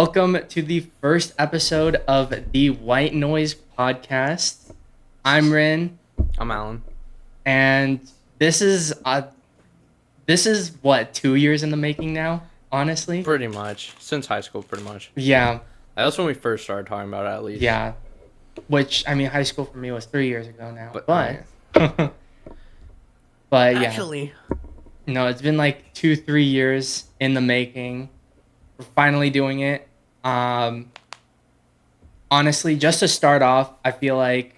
welcome to the first episode of the White Noise Podcast. I'm Rin, I'm Alan. and this is what 2 years in the making now. Honestly, Pretty much. Since high school, pretty much. yeah, That's when we first started talking about it, at least. yeah. Which I mean, high school for me was 3 years ago now, But, but but yeah, Actually, no, it's been like 2-3 years in the making. We're finally doing it. Honestly, just to start off, I feel like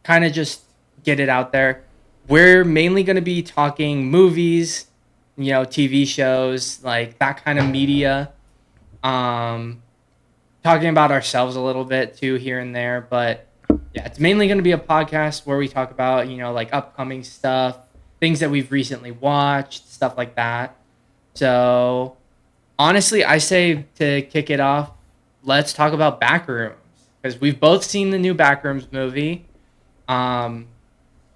kind of just get it out there. We're mainly going to be talking movies, TV shows, like that kind of media. Um, Talking about ourselves a little bit too here and there, but yeah, it's mainly going to be a podcast where we talk about, like upcoming stuff, things that we've recently watched, stuff like that. So, honestly, I say to kick it off, let's talk about Backrooms because we've both seen the new Backrooms movie. Um,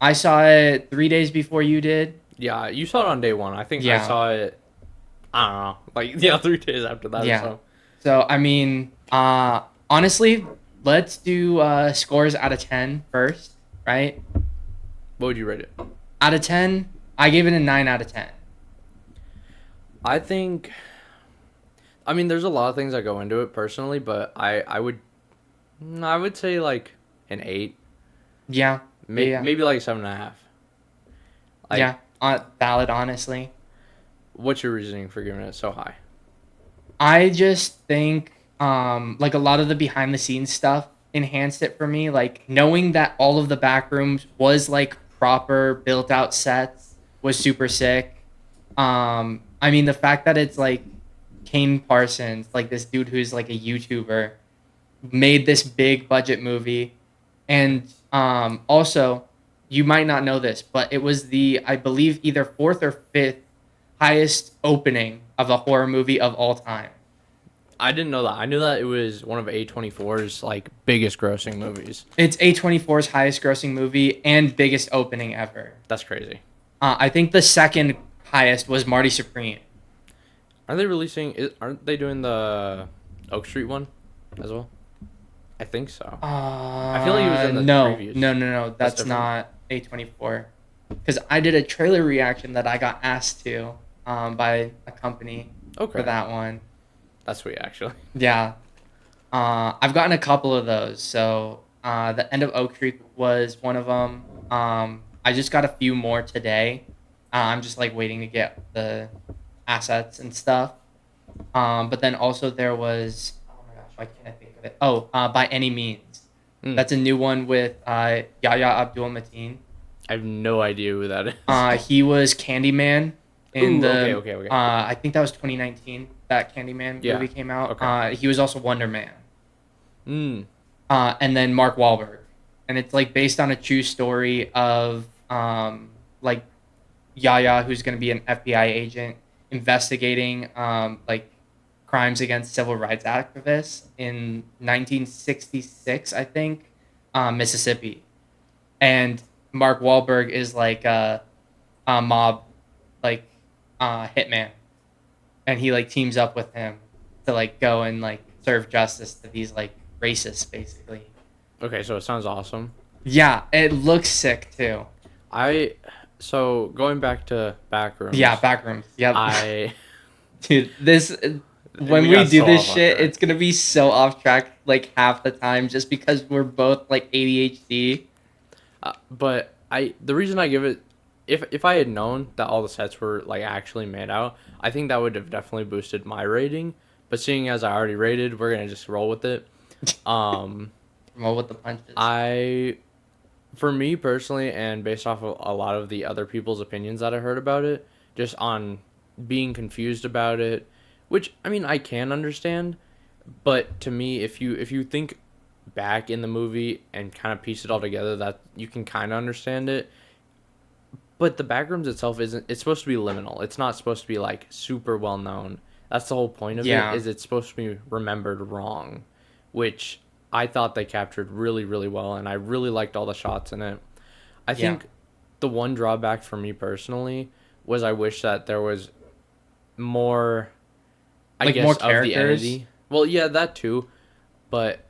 I saw it 3 days before you did. yeah, you saw it on day one. I think Yeah. I saw it, I don't know, 3 days after that Yeah. or so. So, I mean, honestly, let's do scores out of 10 first, right? What would you rate it? Out of 10, I gave it a 9 out of 10. I think, there's a lot of things that go into it personally, but I would say like an 8. Yeah. Yeah. Maybe like 7.5. Like, Yeah. Valid, honestly. What's your reasoning for giving it so high? I just think like a lot of the behind the scenes stuff enhanced it for me. Like knowing that all of the back rooms was like proper built out sets was super sick. I mean the fact that it's like Kane Parsons, like this dude who's like a YouTuber, made this big budget movie. And also you might not know this, but it was the I believe either fourth or fifth highest opening of a horror movie of all time. I didn't know that. I knew that it was one of A24's like biggest grossing movies. It's A24's highest grossing movie and biggest opening ever. That's crazy. I think the second highest was Marty Supreme. Are they releasing? Aren't they doing the Oak Street one as well? I think so. I feel like it was in the previews. No. That's different? not A24. Because I did a trailer reaction that I got asked to by a company Okay. for that one. That's sweet, actually. Yeah. I've gotten a couple of those. So the end of Oak Creek was one of them. I just got a few more today. I'm just like waiting to get the assets and stuff. But then also there was, oh my gosh, why can't I think of it? Oh, By Any Means. That's a new one with Yahya Abdul-Mateen. I have no idea who that is. He was Candyman in okay. I think that was 2019 that Candyman movie came out. Okay. He was also Wonder Man. Mm. And then Mark Wahlberg. And it's like based on a true story of like Yahya, who's going to be an FBI agent investigating like crimes against civil rights activists in 1966, I think, Mississippi. And Mark Wahlberg is like a mob like hitman, and he like teams up with him to like go and like serve justice to these like racists basically. Okay, so it sounds awesome. Yeah, it looks sick too. So going back to Backrooms. Yeah, Backrooms. Yep. Dude, this when we got do so this off shit, track. it's gonna be so off track like half the time just because we're both like ADHD. But the reason I give it, if I had known that all the sets were like actually made out, I think that would have definitely boosted my rating. But seeing as I already rated, we're gonna just roll with it. Roll with the punches. For me personally, and based off of a lot of the other people's opinions that I heard about it, just on being confused about it, which I can understand, but to me, if you think back in the movie and kind of piece it all together, that you can kind of understand it. But the Backrooms itself it's supposed to be liminal. It's not supposed to be like super well known. That's the whole point of it, is it's supposed to be remembered wrong, which I thought they captured really, really well, and I really liked all the shots in it. I think the one drawback for me personally was I wish that there was more, I guess, more of the characters? entity. Well, yeah, that too, but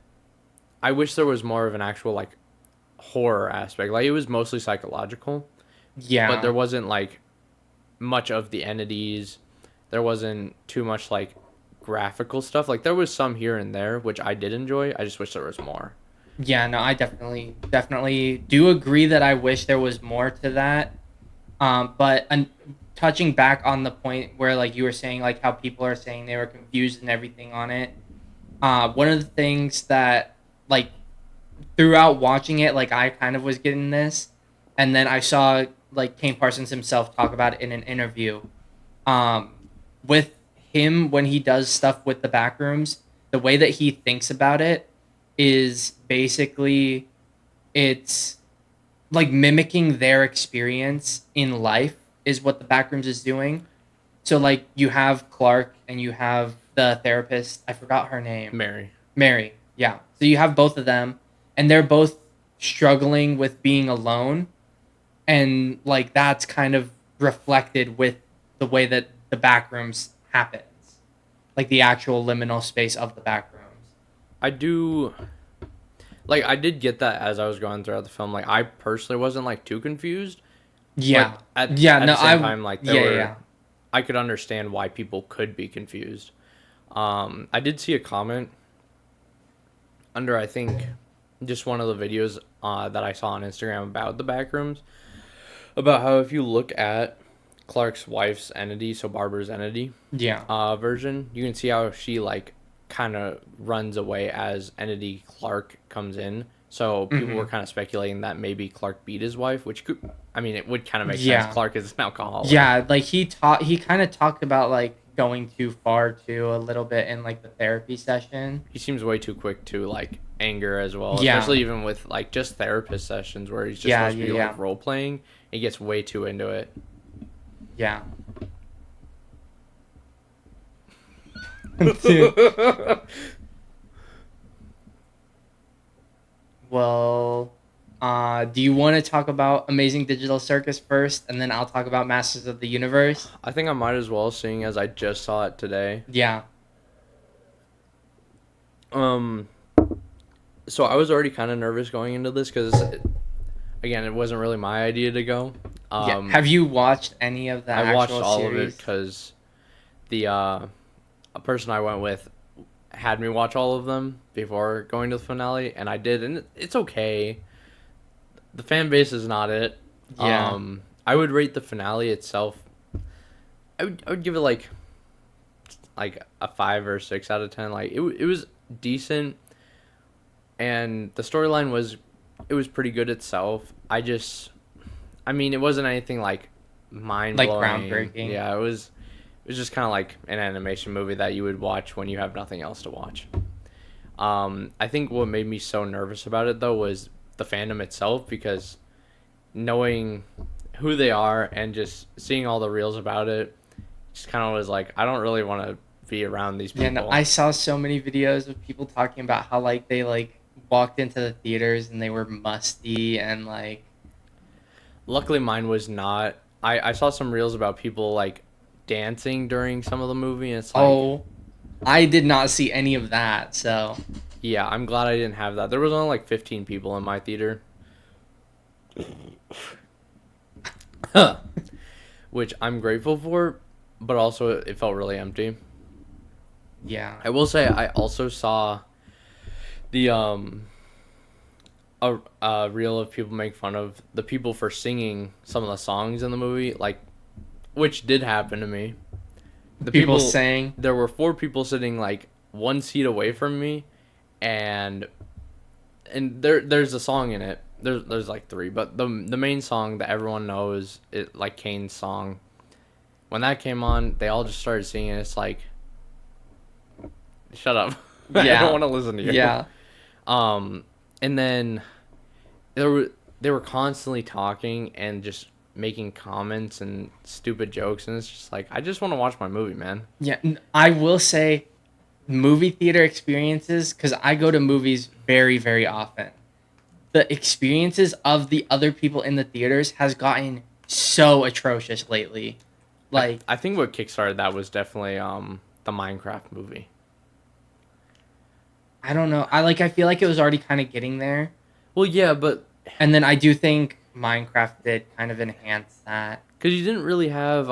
I wish there was more of an actual like horror aspect. Like it was mostly psychological, but Yeah. there wasn't like much of the entities. There wasn't too much like graphical stuff. Like there was some here and there, which I did enjoy. I just wish there was more. Yeah, no, I definitely do agree that I wish there was more to that. But touching back on the point where like you were saying like how people are saying they were confused and everything on it. One of the things that like throughout watching it, like I kind of was getting this, and then I saw like Kane Parsons himself talk about it in an interview. Um, with him when he does stuff with the Backrooms, the way that he thinks about it is basically it's like mimicking their experience in life is what the Backrooms is doing. So like you have Clark and you have the therapist. I forgot her name. Mary. Mary. Yeah. So you have both of them, and they're both struggling with being alone, and like that's kind of reflected with the way that the Backrooms happens, like the actual liminal space of the Backrooms. I do like I did get that as I was going throughout the film. Like I personally wasn't like too confused, Yeah. but at Yeah. at No. the same time, like there Yeah. Yeah. were Yeah. I could understand why people could be confused. I did see a comment under I think just one of the videos that I saw on Instagram about the Backrooms about how if you look at Clark's wife's entity, so Barbara's entity Yeah. version, you can see how she like kind of runs away as entity Clark comes in. So people were Hmm. kind of speculating that maybe Clark beat his wife, which could, I mean, it would kind of make sense. Yeah. Clark is an alcoholic. Yeah. Like he kind of talked about like going too far too a little bit in like the therapy session. He seems way too quick to like anger as well, Yeah. especially even with like just therapist sessions where he's just Yeah. supposed to Yeah. be Yeah. like role playing. He gets way too into it. Yeah. Dude. Well, do you want to talk about Amazing Digital Circus first, and then I'll talk about Masters of the Universe? I think I might as well, seeing as I just saw it today. Yeah. Um, so I was already kind of nervous going into this because, again, it wasn't really my idea to go. Yeah. Have you watched any of the I watched actual all series? of it because the a person I went with had me watch all of them before going to the finale, and I did, and it's okay. The fan base is not it. Yeah. I would rate the finale itself. I would give it like a 5 or 6 out of 10. Like it was decent, and the storyline was pretty good itself. I mean, it wasn't anything like mind Like blowing. groundbreaking. Yeah, it was just kind of like an animation movie that you would watch when you have nothing else to watch. I think what made me so nervous about it though was the fandom itself, because knowing who they are and just seeing all the reels about it, just kind of was like, I don't really want to be around these people. Yeah, no, I saw so many videos of people talking about how like they like walked into the theaters and they were musty and like Luckily, mine was not. I saw some reels about people like dancing during some of the movie, and it's like, oh, I did not see any of that. So yeah, I'm glad I didn't have that. There was only like 15 people in my theater. Which I'm grateful for, but also it felt really empty. yeah, I will say I also saw the a reel of people make fun of the people for singing some of the songs in the movie, like, which did happen to me. The people saying there were 4 people sitting like 1 seat away from me, and there's a song in it. There's like 3, but the main song that everyone knows, it like Kane's song. When that came on, they all just started singing. It's like, shut up. I Yeah. don't want to listen to you. yeah, And then they were constantly talking and just making comments and stupid jokes, and it's just like, I just want to watch my movie, man. yeah. I will say, movie theater experiences, because I go to movies very very often. The experiences of the other people in the theaters has gotten so atrocious lately. Like I think what kickstarted that was definitely the Minecraft movie. I don't know. I feel like it was already kind of getting there. Well, yeah, but And then I do think Minecraft did kind of enhance that. because you didn't really have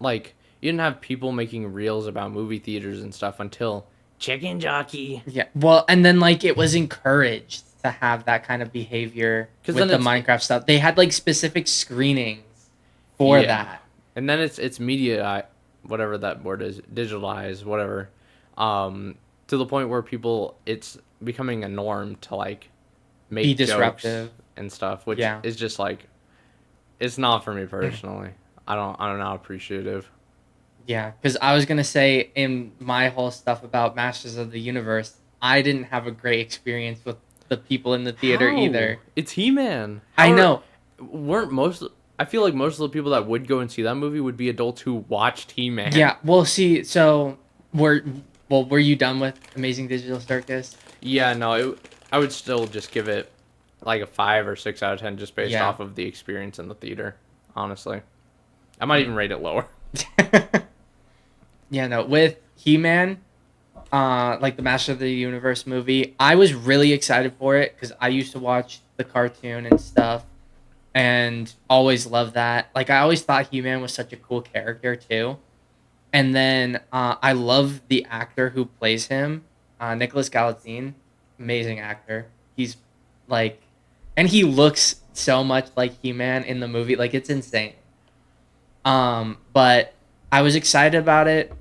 like you didn't have people making reels about movie theaters and stuff until Chicken Jockey. Yeah. Well, and then like it was encouraged to have that kind of behavior 'Cause with then the Minecraft stuff. They had like specific screenings for Yeah. that. And then it's media, whatever that word is, digitalized, whatever, to the point where people, it's becoming a norm to like make Be jokes disruptive. and stuff, which Yeah. is just like, it's not for me personally. I'm not appreciative. Yeah, because I was gonna say in my whole stuff about Masters of the Universe, I didn't have a great experience with the people in the theater How? either. It's He-Man. I know. Weren't most? I feel like most of the people that would go and see that movie would be adults who watched He-Man. Yeah, well, see, so were you done with Amazing Digital Circus? Yeah, no, I would still just give it like a 5 or 6 out of 10 just based Yeah. off of the experience in the theater, honestly. I might even rate it lower. Yeah, no, with He-Man, like the Master of the Universe movie, I was really excited for it because I used to watch the cartoon and stuff, and always loved that. Like I always thought He-Man was such a cool character too. And then I love the actor who plays him, Nicholas Galitzine, amazing actor. He's like, and he looks so much like He-Man in the movie, like it's insane. But I was excited about it.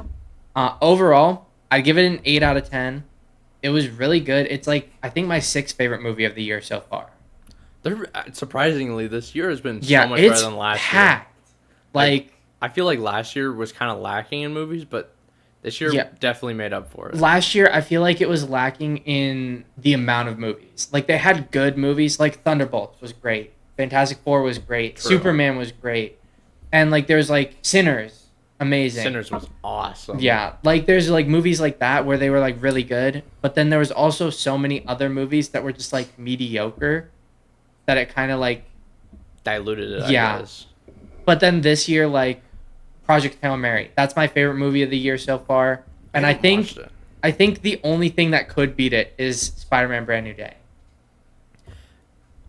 Overall, I give it an 8 out of 10. It was really good. It's like I think my sixth favorite movie of the year so far. Surprisingly, this year has been Yeah, so much it's better than last packed. Like I feel like last year was kind of lacking in movies, but this year Yeah. definitely made up for it. last year, I feel like it was lacking in the amount of movies. Like they had good movies, like Thunderbolts was great, Fantastic Four was great, True. Superman was great, and like there's like Sinners, amazing. Sinners was awesome. Yeah, like there's like movies like that where they were like really good, but then there was also so many other movies that were just like mediocre that it kind of like. Diluted it, Yeah. I guess. But then this year, like Project Hail Mary, that's my favorite movie of the year so far, and I haven't think watched it. I think the only thing that could beat it is Spider-Man: Brand New Day.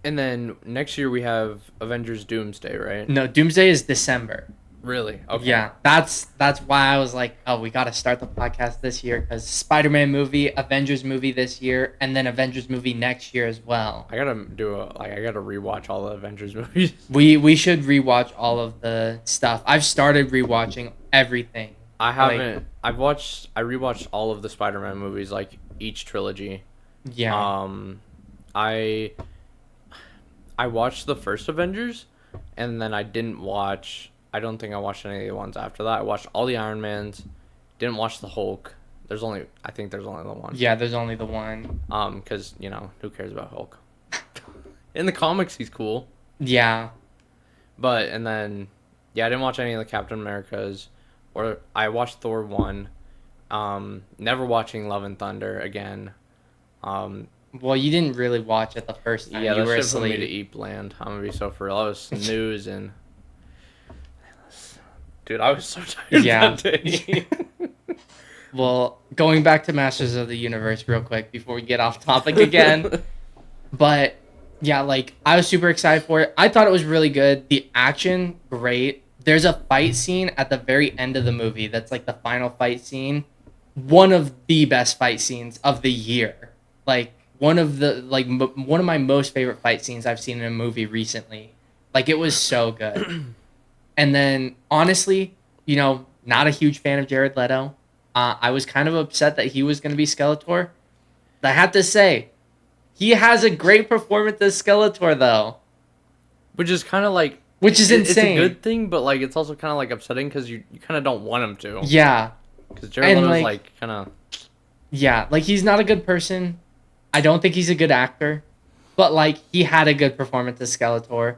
And then next year we have Avengers Doomsday, right? No, Doomsday is December. Really? Okay. Yeah, that's why I was like, oh, we got to start the podcast this year because Spider-Man movie, Avengers movie this year, and then Avengers movie next year as well. I gotta rewatch all the Avengers movies. We should rewatch all of the stuff. I've started rewatching everything. I haven't. I rewatched all of the Spider-Man movies, like each trilogy. Yeah. I watched the first Avengers, and then I didn't watch. I don't think I watched any of the ones after that. I watched all the Iron Mans. Didn't watch the Hulk. I think there's only the one. Yeah, there's only the one. Because who cares about Hulk? In the comics, he's cool. Yeah. And then, yeah, I didn't watch any of the Captain Americas, or I watched Thor 1. Never watching Love and Thunder again. Well, you didn't really watch it the first time. Yeah, You that were shit put me to asleep. eat bland. I'm gonna be so for real. I was snoozing. Dude, I was so tired Yeah. that day. Well, going back to Masters of the Universe real quick before we get off topic again. But yeah, like I was super excited for it. I thought it was really good. The action, great. There's a fight scene at the very end of the movie that's like the final fight scene. One of the best fight scenes of the year. Like one of one of my most favorite fight scenes I've seen in a movie recently. Like it was so good. And then honestly, not a huge fan of Jared Leto. I was kind of upset that he was going to be Skeletor. I have to say, he has a great performance as Skeletor, though. Which is kind of like... Which is insane. It's a good thing, but like it's also kind of like upsetting because you kind of don't want him to. Yeah. Because Jared And, Leto's like, like kind of... Yeah, like he's not a good person. I don't think he's a good actor. But like he had a good performance as Skeletor.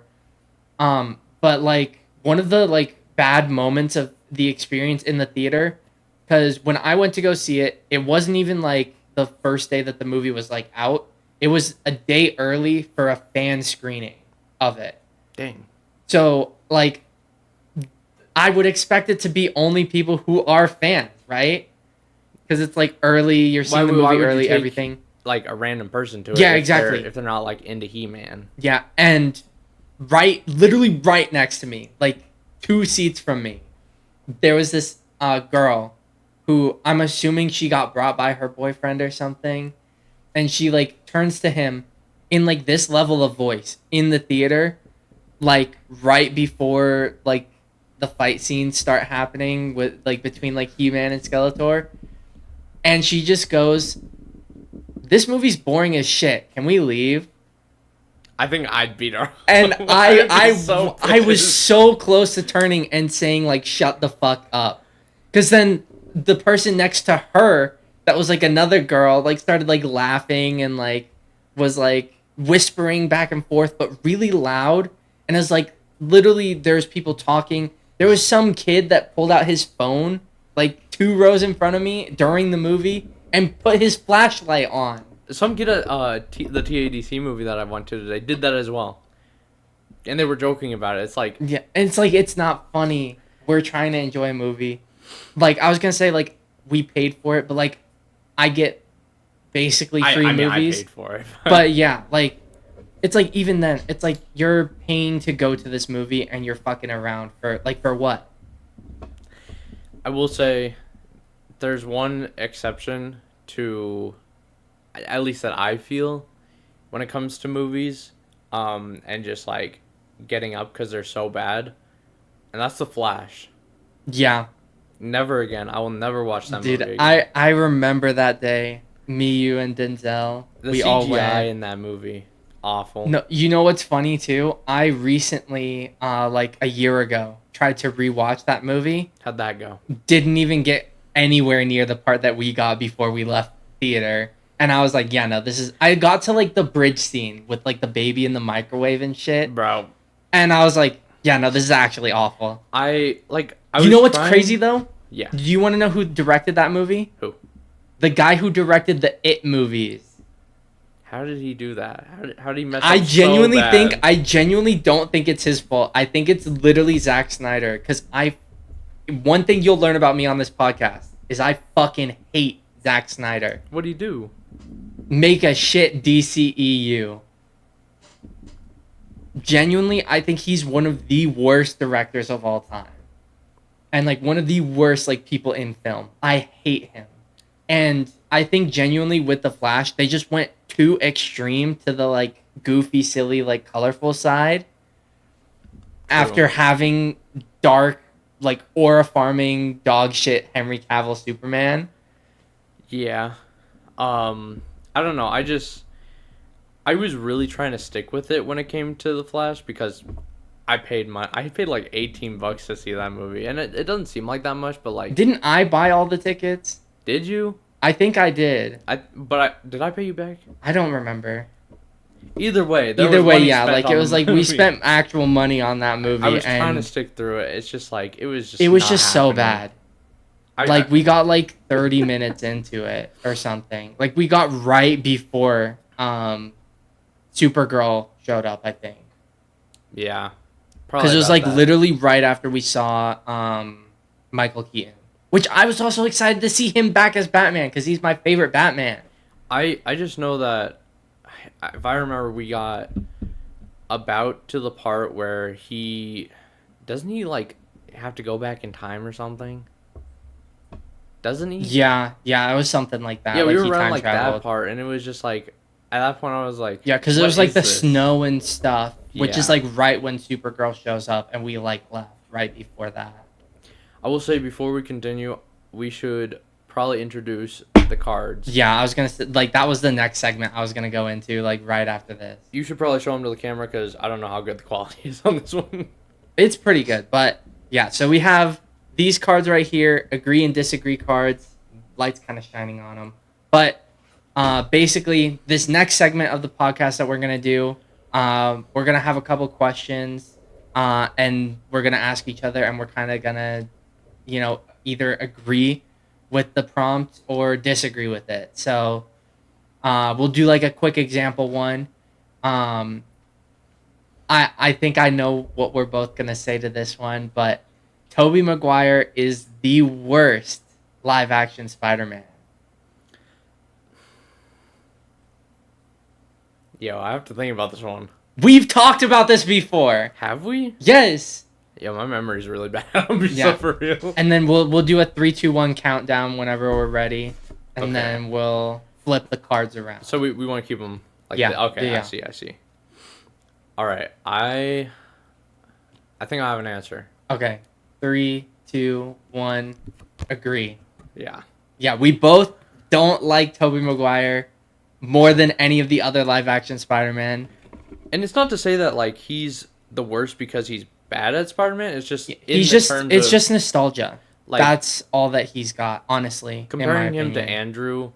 But like one of the like bad moments of the experience in the theater, because when I went to go see it, it wasn't even like the first day that the movie was like out. It was a day early for a fan screening of it. Dang. So like I would expect it to be only people who are fans, right? because it's like early. You're seeing the why movie would you early. take, Everything. like a random person to it? Yeah, If exactly. if they're not like into He-Man. Yeah, and literally right next to me, like 2 seats from me, there was this girl who I'm assuming she got brought by her boyfriend or something, and she like turns to him in like this level of voice in the theater, like right before like the fight scenes start happening with like between like He-Man and Skeletor, and she just goes, "This movie's boring as shit. Can we leave?" I think I'd beat her. And So I was pissed. so close to turning and saying like shut the fuck up. Cuz then the person next to her that was like another girl like started like laughing and like was like whispering back and forth but really loud, and it was like literally there's people talking. There was some kid that pulled out his phone like 2 rows in front of me during the movie and put his flashlight on. Some kid at the TADC movie that I went to today did that as well, and they were joking about it. It's like, Yeah, and it's like it's not funny. We're trying to enjoy a movie. Like I was gonna say, like we paid for it, but like I get basically free I mean, movies. I paid for it. But yeah, like it's like even then, it's like you're paying to go to this movie and you're fucking around for what? I will say, there's one exception to, at least that I feel, when it comes to movies, and just like getting up because they're so bad, and that's The Flash. Yeah, Never again. I will never watch that dude, movie again. I remember that day. Me, you, and Denzel. The We CGI all went. in that movie, awful. No, you know what's funny too? I recently, like a year ago, tried to rewatch that movie. How'd that go? Didn't even get anywhere near the part that we got before we left theater. And I was like, yeah, no, this is. I got to like the bridge scene with like the baby in the microwave and shit. Bro, And I was like, yeah, no, this is actually awful. I You know was what's trying- crazy though? Yeah. Do you want to know who directed that movie? Who? The guy who directed the It movies. How did he do that? How did he mess I up genuinely so bad? think I genuinely don't think it's his fault. I think it's literally Zack Snyder. Cause one thing you'll learn about me on this podcast is I fucking hate Zack Snyder. What do you do? Make a shit DCEU. Genuinely, I think he's one of the worst directors of all time. And like one of the worst like people in film. I hate him. And I think genuinely with The Flash, they just went too extreme to the like goofy, silly, like colorful side. After having dark, like aura farming dog shit Henry Cavill Superman. Yeah. I don't know. I was really trying to stick with it when it came to The Flash because I paid like $18 to see that movie, and it doesn't seem like that much, but like, Didn't I buy all the tickets? did you? I think I did. Did I pay you back? I don't remember. Either way, there Either was way, money yeah, spent like on it the was like we movie. spent actual money on that movie, I was and trying to stick through it. It's just like it was just not so happening. bad. I, Like we got like 30 minutes into it or something. Like we got right before Supergirl showed up, I think. yeah, Because it was about like that. literally right after we saw Michael Keaton, which I was also excited to see him back as Batman because he's my favorite Batman. I just know that if I remember, we got about to the part where he like have to go back in time or something. Doesn't he? Yeah, it was something like that. Yeah, like we were he around time like traveled. that part, and it was just like at that point I was like, Yeah, because it what was like is the this? snow and stuff, which is Yeah. like right when Supergirl shows up, and we like left right before that. I will say before we continue, we should probably introduce the cards. Yeah, I was gonna say, like that was the next segment I was gonna go into like right after this. You should probably show them to the camera because I don't know how good the quality is on this one. It's pretty good, but yeah. So we have these cards right here, agree and disagree cards. Light's kind of shining on them, but basically this next segment of the podcast that we're gonna do, we're gonna have a couple questions, and we're gonna ask each other, and we're kind of gonna, either agree with the prompt or disagree with it. So we'll do like a quick example one. I think I know what we're both gonna say to this one, but Tobey Maguire is the worst live action Spider-Man. Yo, I have to think about this one. We've talked about this before. Have we? Yes. Yo, my memory's really bad. I'll be Yeah. so for real. And then we'll do a 3, 2, 1 countdown whenever we're ready, and Okay. then we'll flip the cards around. So we want to keep them like Yeah, okay, yeah. I see. All right, I think I have an answer. Okay. 3, 2, 1. Agree. Yeah. Yeah, we both don't like Tobey Maguire more than any of the other live action Spider-Man. And it's not to say that like he's the worst because he's bad at Spider-Man. It's just It's just nostalgia. like That's all that he's got, honestly. comparing him to opinion. Andrew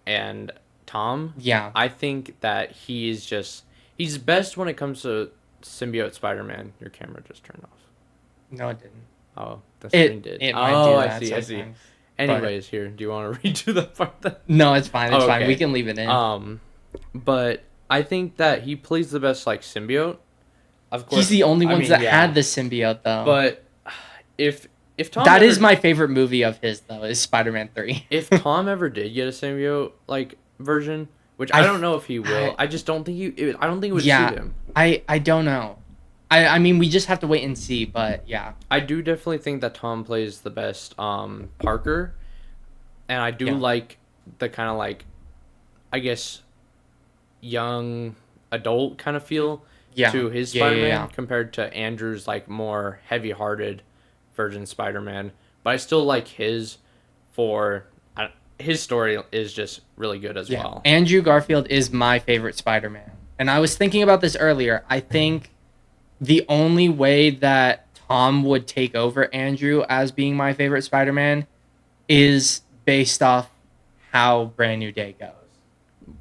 and Tom. Yeah. I think that he's best when it comes to symbiote Spider-Man. Your camera just turned off. No, it didn't. Oh, the screen did. It might do that I see. sometimes. Anyways, here, do you want to redo that part? Then? No, it's fine. It's fine. Okay. We can leave it in. But I think that he plays the best like symbiote. Of course, He's the only I ones mean, that yeah. had the symbiote, though. But if Tom that ever, is my favorite movie of his, though, is Spider-Man 3. if Tom ever did get a symbiote like version, which I don't know if he will, I just don't think I don't think it would suit him. I don't know. I mean, we just have to wait and see, but yeah. I do definitely think that Tom plays the best Parker, and I do like the kind of like, I guess, young adult kind of feel to his Spider-Man compared to Andrew's like more heavy-hearted version Spider-Man. But I still like his his story is just really good as well. Andrew Garfield is my favorite Spider-Man. And I was thinking about this earlier. I think the only way that Tom would take over Andrew as being my favorite Spider-Man is based off how Brand New Day goes.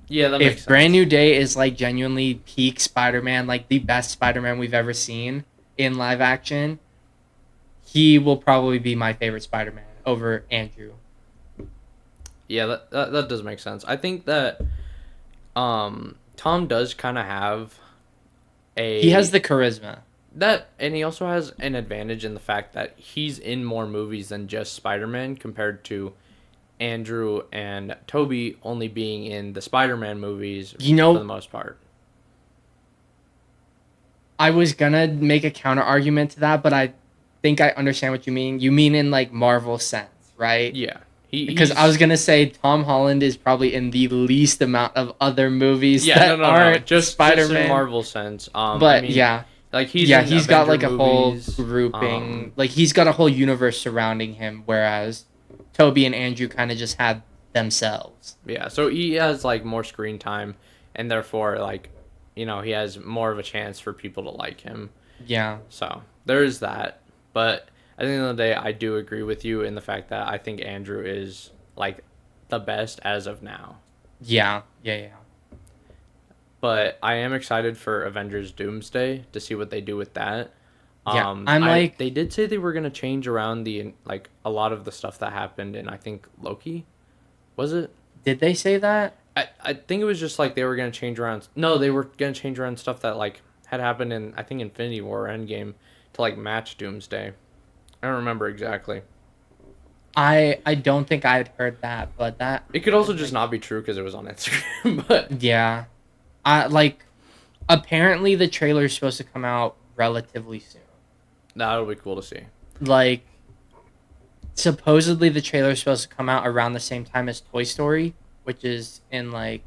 Yeah, that makes sense. If Brand New Day is like genuinely peak Spider-Man, like the best Spider-Man we've ever seen in live action, he will probably be my favorite Spider-Man over Andrew. Yeah, that does make sense. I think that Tom does kind of have He has the charisma. And he also has an advantage in the fact that he's in more movies than just Spider-Man compared to Andrew and Toby only being in the Spider-Man movies for the most part. I was gonna make a counter argument to that, but I think I understand what you mean. You mean in like Marvel sense, right? Yeah. Because I was gonna say Tom Holland is probably in the least amount of other movies aren't just Spider-Man. Just in Marvel sense. But I mean, yeah, like he's got like a movies, whole grouping, like he's got a whole universe surrounding him, whereas Toby and Andrew kind of just had themselves. Yeah, so he has like more screen time, and therefore like, he has more of a chance for people to like him. Yeah. So there is that, but at the end of the day, I do agree with you in the fact that I think Andrew is like the best as of now. Yeah. But I am excited for Avengers Doomsday to see what they do with that. Yeah, they did say they were gonna change around a lot of the stuff that happened in I think Loki. Was it? Did they say that? I think it was just like they were gonna change around. No, they were gonna change around stuff that like had happened in I think Infinity War or Endgame to like match Doomsday. I don't remember exactly. I don't think I had heard that, but that it could also just not be true because it was on Instagram. But yeah, apparently the trailer is supposed to come out relatively soon. That'll be cool to see. Like, supposedly the trailer is supposed to come out around the same time as Toy Story, which is in like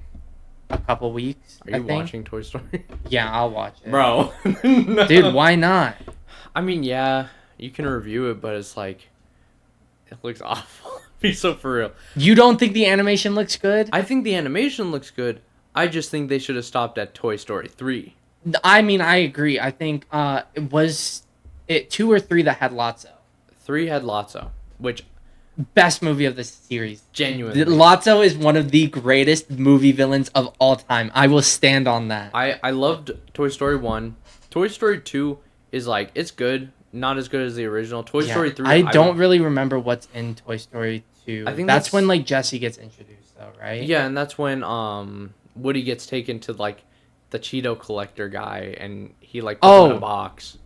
a couple weeks. Are you watching Toy Story? Yeah, I'll watch it, bro. No. Dude, why not? I mean, yeah, you can review it, but it's like it looks awful. Be so for real. You don't think the animation looks good? I think the animation looks good. I just think they should have stopped at Toy Story 3. I mean, I agree. I think it was 2 or 3 that had Lotso. 3 had Lotso, which best movie of the series. Genuinely. Lotso is one of the greatest movie villains of all time. I will stand on that. I loved Toy Story 1. Toy Story 2 is like, it's good. Not as good as the original. Toy Story 3. I don't really remember what's in Toy Story 2. I think that's when like Jessie gets introduced though, right? Yeah, and that's when Woody gets taken to like the Cheeto collector guy and he like puts him in a box,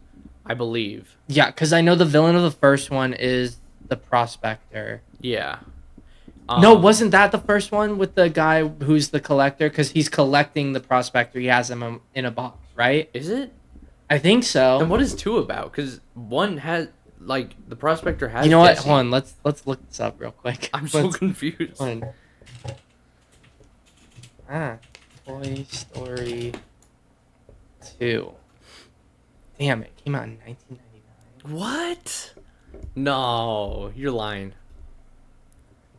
I believe. Yeah, because I know the villain of the first one is the Prospector. Yeah. No, Um, wasn't that the first one with the guy who's the collector? Because he's collecting the prospector. He has him in a box, right? is it? I think Then so. what is 2 about? Because 1 has, like, the prospector You has know what? Hold Jesse. on. Let's look this up real quick. I'm so Let's confused. hold on. Ah, Toy Story 2. Damn, it came out in 1999. What? No, you're lying.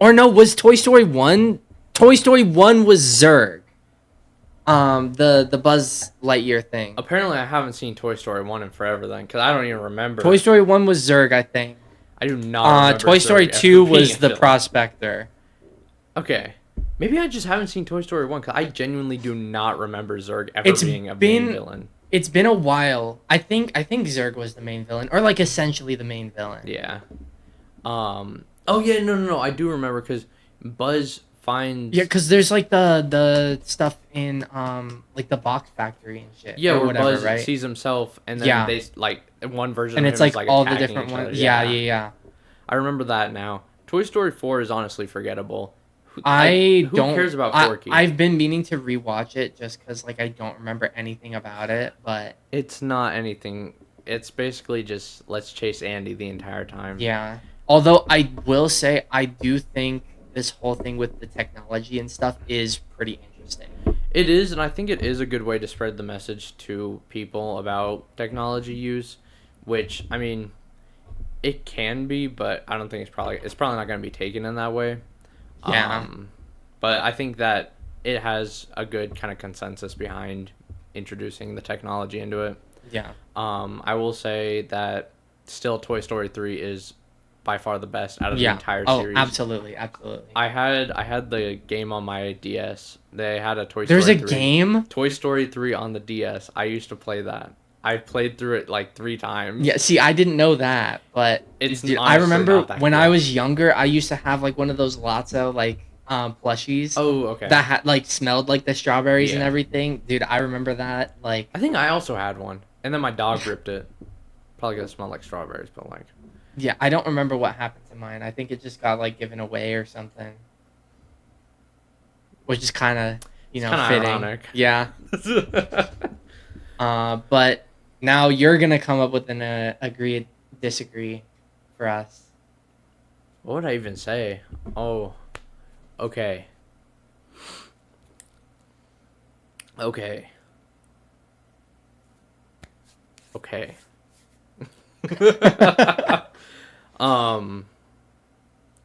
Or no, was Toy Story 1? Toy Story 1 was Zurg. The Buzz Lightyear thing. Apparently, I haven't seen Toy Story 1 in forever then, because I don't even Toy remember. Story 1 was Zurg, I think. I do not remember Toy Story Zurg ever 2 being was a the villain. Prospector. Okay. Maybe I just haven't seen Toy Story 1, because I genuinely do not remember Zurg ever It's being a main been villain. it's been a while. I think Zurg was the main villain, or like essentially the main villain. Yeah. Oh, yeah, no. I do remember, because Buzz finds... Yeah, because there's like the stuff in like the box factory and shit. Yeah, or where whatever, Buzz right? sees himself, and then Yeah. they, like, one version And of it's him like is, like, all the attacking different each other. ones. Yeah. I remember that now. Toy Story 4 is honestly forgettable. I Who don't. cares about I, Forky? I've been meaning to rewatch it just because like I don't remember anything about it. But It's not anything. It's basically just let's chase Andy the entire time. yeah. Although I will say I do think this whole thing with the technology and stuff is pretty interesting. It is, and I think it is a good way to spread the message to people about technology use, which I mean, it can be, but I don't think it's probably not going to be taken in that way. Yeah. But I think that it has a good kind of consensus behind introducing the technology into it. Yeah. I will say that still Toy Story 3 is by far the best out of the Yeah. entire Oh, series. absolutely. I had the game on my DS. They had a Toy There's Story a 3. game. Toy Story 3 on the DS. I used to play that. I played through it like 3 times. Yeah. See, I didn't know that, but It's dude, I honestly remember not that when cool. I was younger, I used to have like one of those Lotso like plushies. Oh, okay. That had like smelled like the strawberries and Yeah. everything. Dude, I remember that. Like, I think I also had one. And then my dog ripped it. Probably gonna smell like strawberries, but like yeah, I don't remember what happened to mine. I think it just got like given away or something, which is kind of It's kinda fitting. ironic. Yeah. But now you're gonna come up with an agree disagree for us. What would I even say? Oh, okay. Okay. Okay.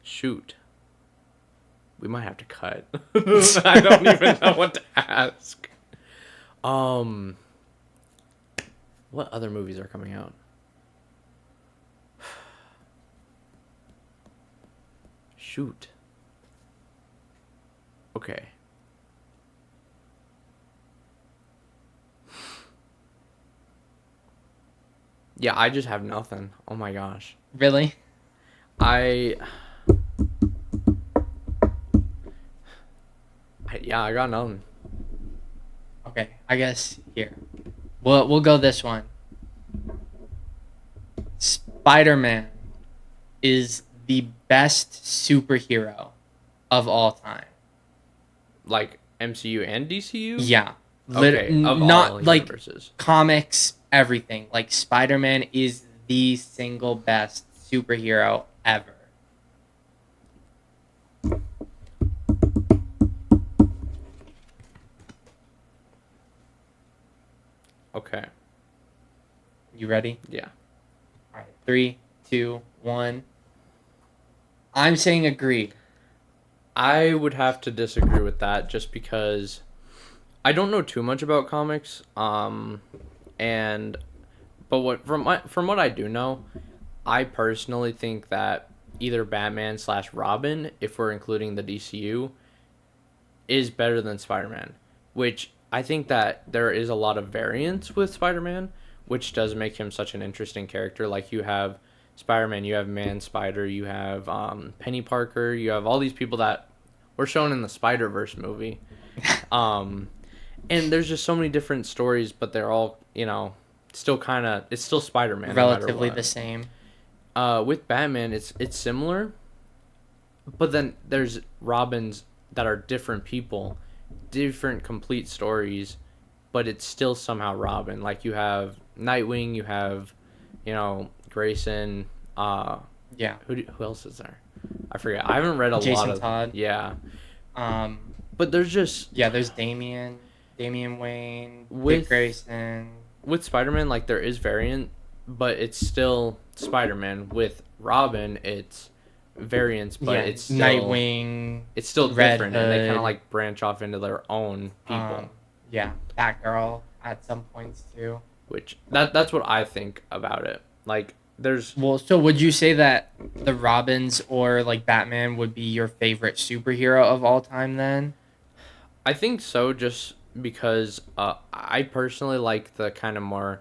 Shoot. We might have to cut. I don't even know what to ask. What other movies are coming out? Shoot. Okay. Yeah, I just have nothing. Oh my gosh. Really? I yeah, I got nothing. Okay, I guess here. We'll go this one. Spider-Man is the best superhero of all time. Like MCU and DCU? Yeah. Okay, of Not all like universes. comics, everything. Like Spider-Man is the single best superhero ever. Okay. You ready? Yeah. All right. 3, 2, 1. I'm saying agree. I would have to disagree with that just because I don't know too much about comics. And but from what I do know, I personally think that either Batman / Robin, if we're including the DCU, is better than Spider-Man, which I think that there is a lot of variance with Spider-Man, which does make him such an interesting character. Like you have Spider-Man, you have Man-Spider, you have Penny Parker, you have all these people that were shown in the Spider-Verse movie. And there's just so many different stories, but they're all, still kind of, it's still Spider-Man. Relatively no the same. With Batman, it's similar, but then there's Robins that are different people, different complete stories, but it's still somehow Robin. Like you have Nightwing, you have, Grayson. Yeah. Who else is there? I forget. I haven't read a lot Jason of. Todd. Yeah, Um, but there's just yeah, there's Damian Wayne, Dick with Grayson. with Spider-Man, like there is variant, but it's still Spider-Man. With Robin, it's variants, but Yeah, Nightwing, it's still Red different, and they kind of Hood. like branch off into their own people. Yeah, Batgirl at some points too. Which that's what I think about it. Like there's Well, so would you say that the Robins or like Batman would be your favorite superhero of all time then? I think so, just because I personally like the kind of more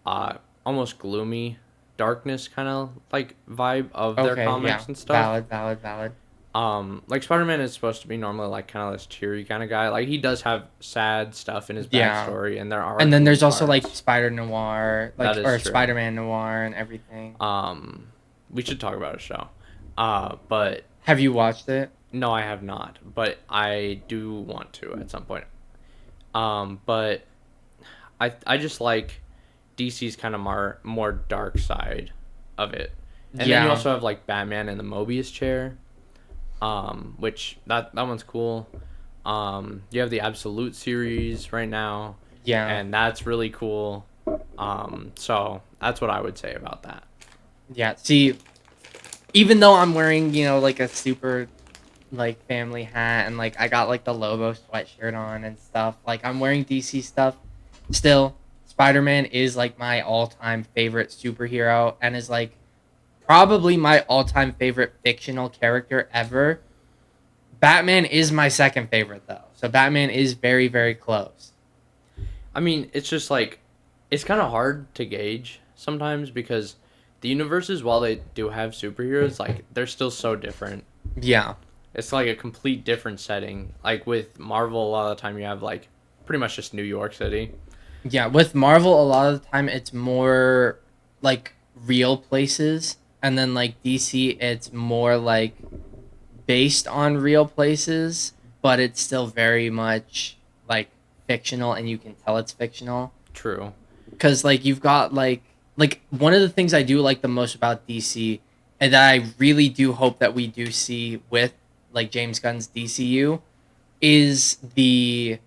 uh almost gloomy darkness kind of like vibe of their Okay, yeah. comics and stuff. Valid. Like Spider-Man is supposed to be normally like kind of this cheery kind of guy. Like he does have sad stuff in his Yeah. backstory, and there are And then gloomy there's also like parts. Spider Noir, That like is or true. Spider-Man Noir and everything. We should talk about a show. But Have you watched it? no, I have not, but I do want to at some point. But I just like DC's kind of more dark side of it. And then you Yeah. also have like Batman in the Mobius chair, which that one's cool. You have the Absolute series right now, Yeah. and that's really cool. So that's what I would say about that. Yeah. See, even though I'm wearing, like a super like family hat and like I got like the Lobo sweatshirt on and stuff, like I'm wearing DC stuff, still Spider-Man is like my all-time favorite superhero and is like probably my all-time favorite fictional character ever. Batman is my second favorite though. So Batman is very, very close. I mean, it's just like it's kind of hard to gauge sometimes because the universes, while they do have superheroes, like they're still so different. Yeah. It's like a complete different setting. Like with Marvel, a lot of the time you have like pretty much just New York City. Yeah, with Marvel, a lot of the time it's more like real places, and then like DC, it's more like based on real places, but it's still very much like fictional, and you can tell it's fictional True. because like you've got like one of the things I do like the most about DC, and that I really do hope that we do see with like James Gunn's DCU, is the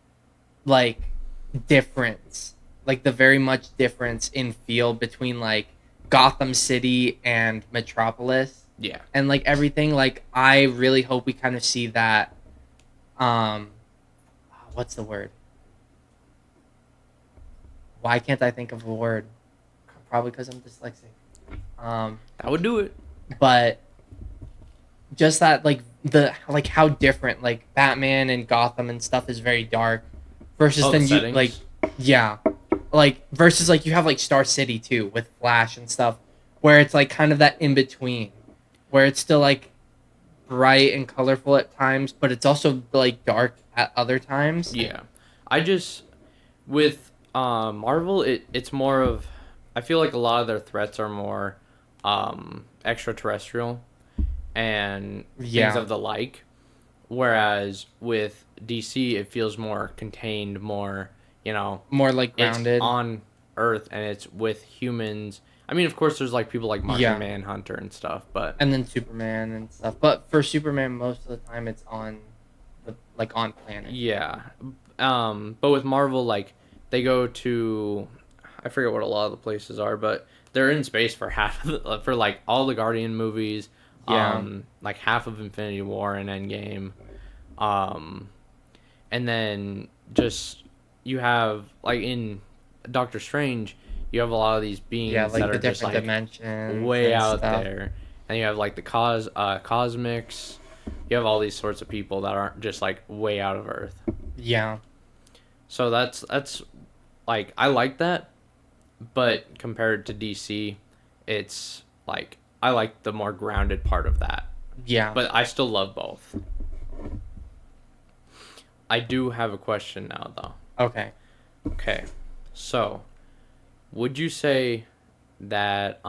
like difference, like the very much difference in feel between like Gotham City and Metropolis Yeah. and like everything. Like I really hope we kind of see that. Um, what's the word? Why can't I think of a word? Probably because I'm dyslexic. That would do it. But just that like how different like Batman and Gotham and stuff is very dark versus Oh, then the you settings. like yeah, like versus like you have like Star City too with Flash and stuff where it's like kind of that in between where it's still like bright and colorful at times but it's also like dark at other times. Yeah. I just with Marvel it's more of I feel like a lot of their threats are more extraterrestrial and things Yeah. of the like. Whereas with DC it feels more contained, more, More like it's grounded. on Earth and it's with humans. I mean, of course there's like people like Martian Yeah. Manhunter and stuff, but And then Superman and stuff. But for Superman most of the time it's on the like on planet. yeah. But with Marvel, like they go to, I forget what a lot of the places are, but they're in space for for like all the Guardian movies, Yeah. like half of Infinity War and Endgame, and then just you have like in Doctor Strange, you have a lot of these beings Yeah, like that the are just different like dimensions way and out stuff. there, and you have like the cosmics. You have all these sorts of people that aren't just like way out of Earth. Yeah. So that's like I like that, but compared to DC, it's like I like the more grounded part of that. Yeah. But I still love both. I do have a question now though. Okay. Okay. So, would you say that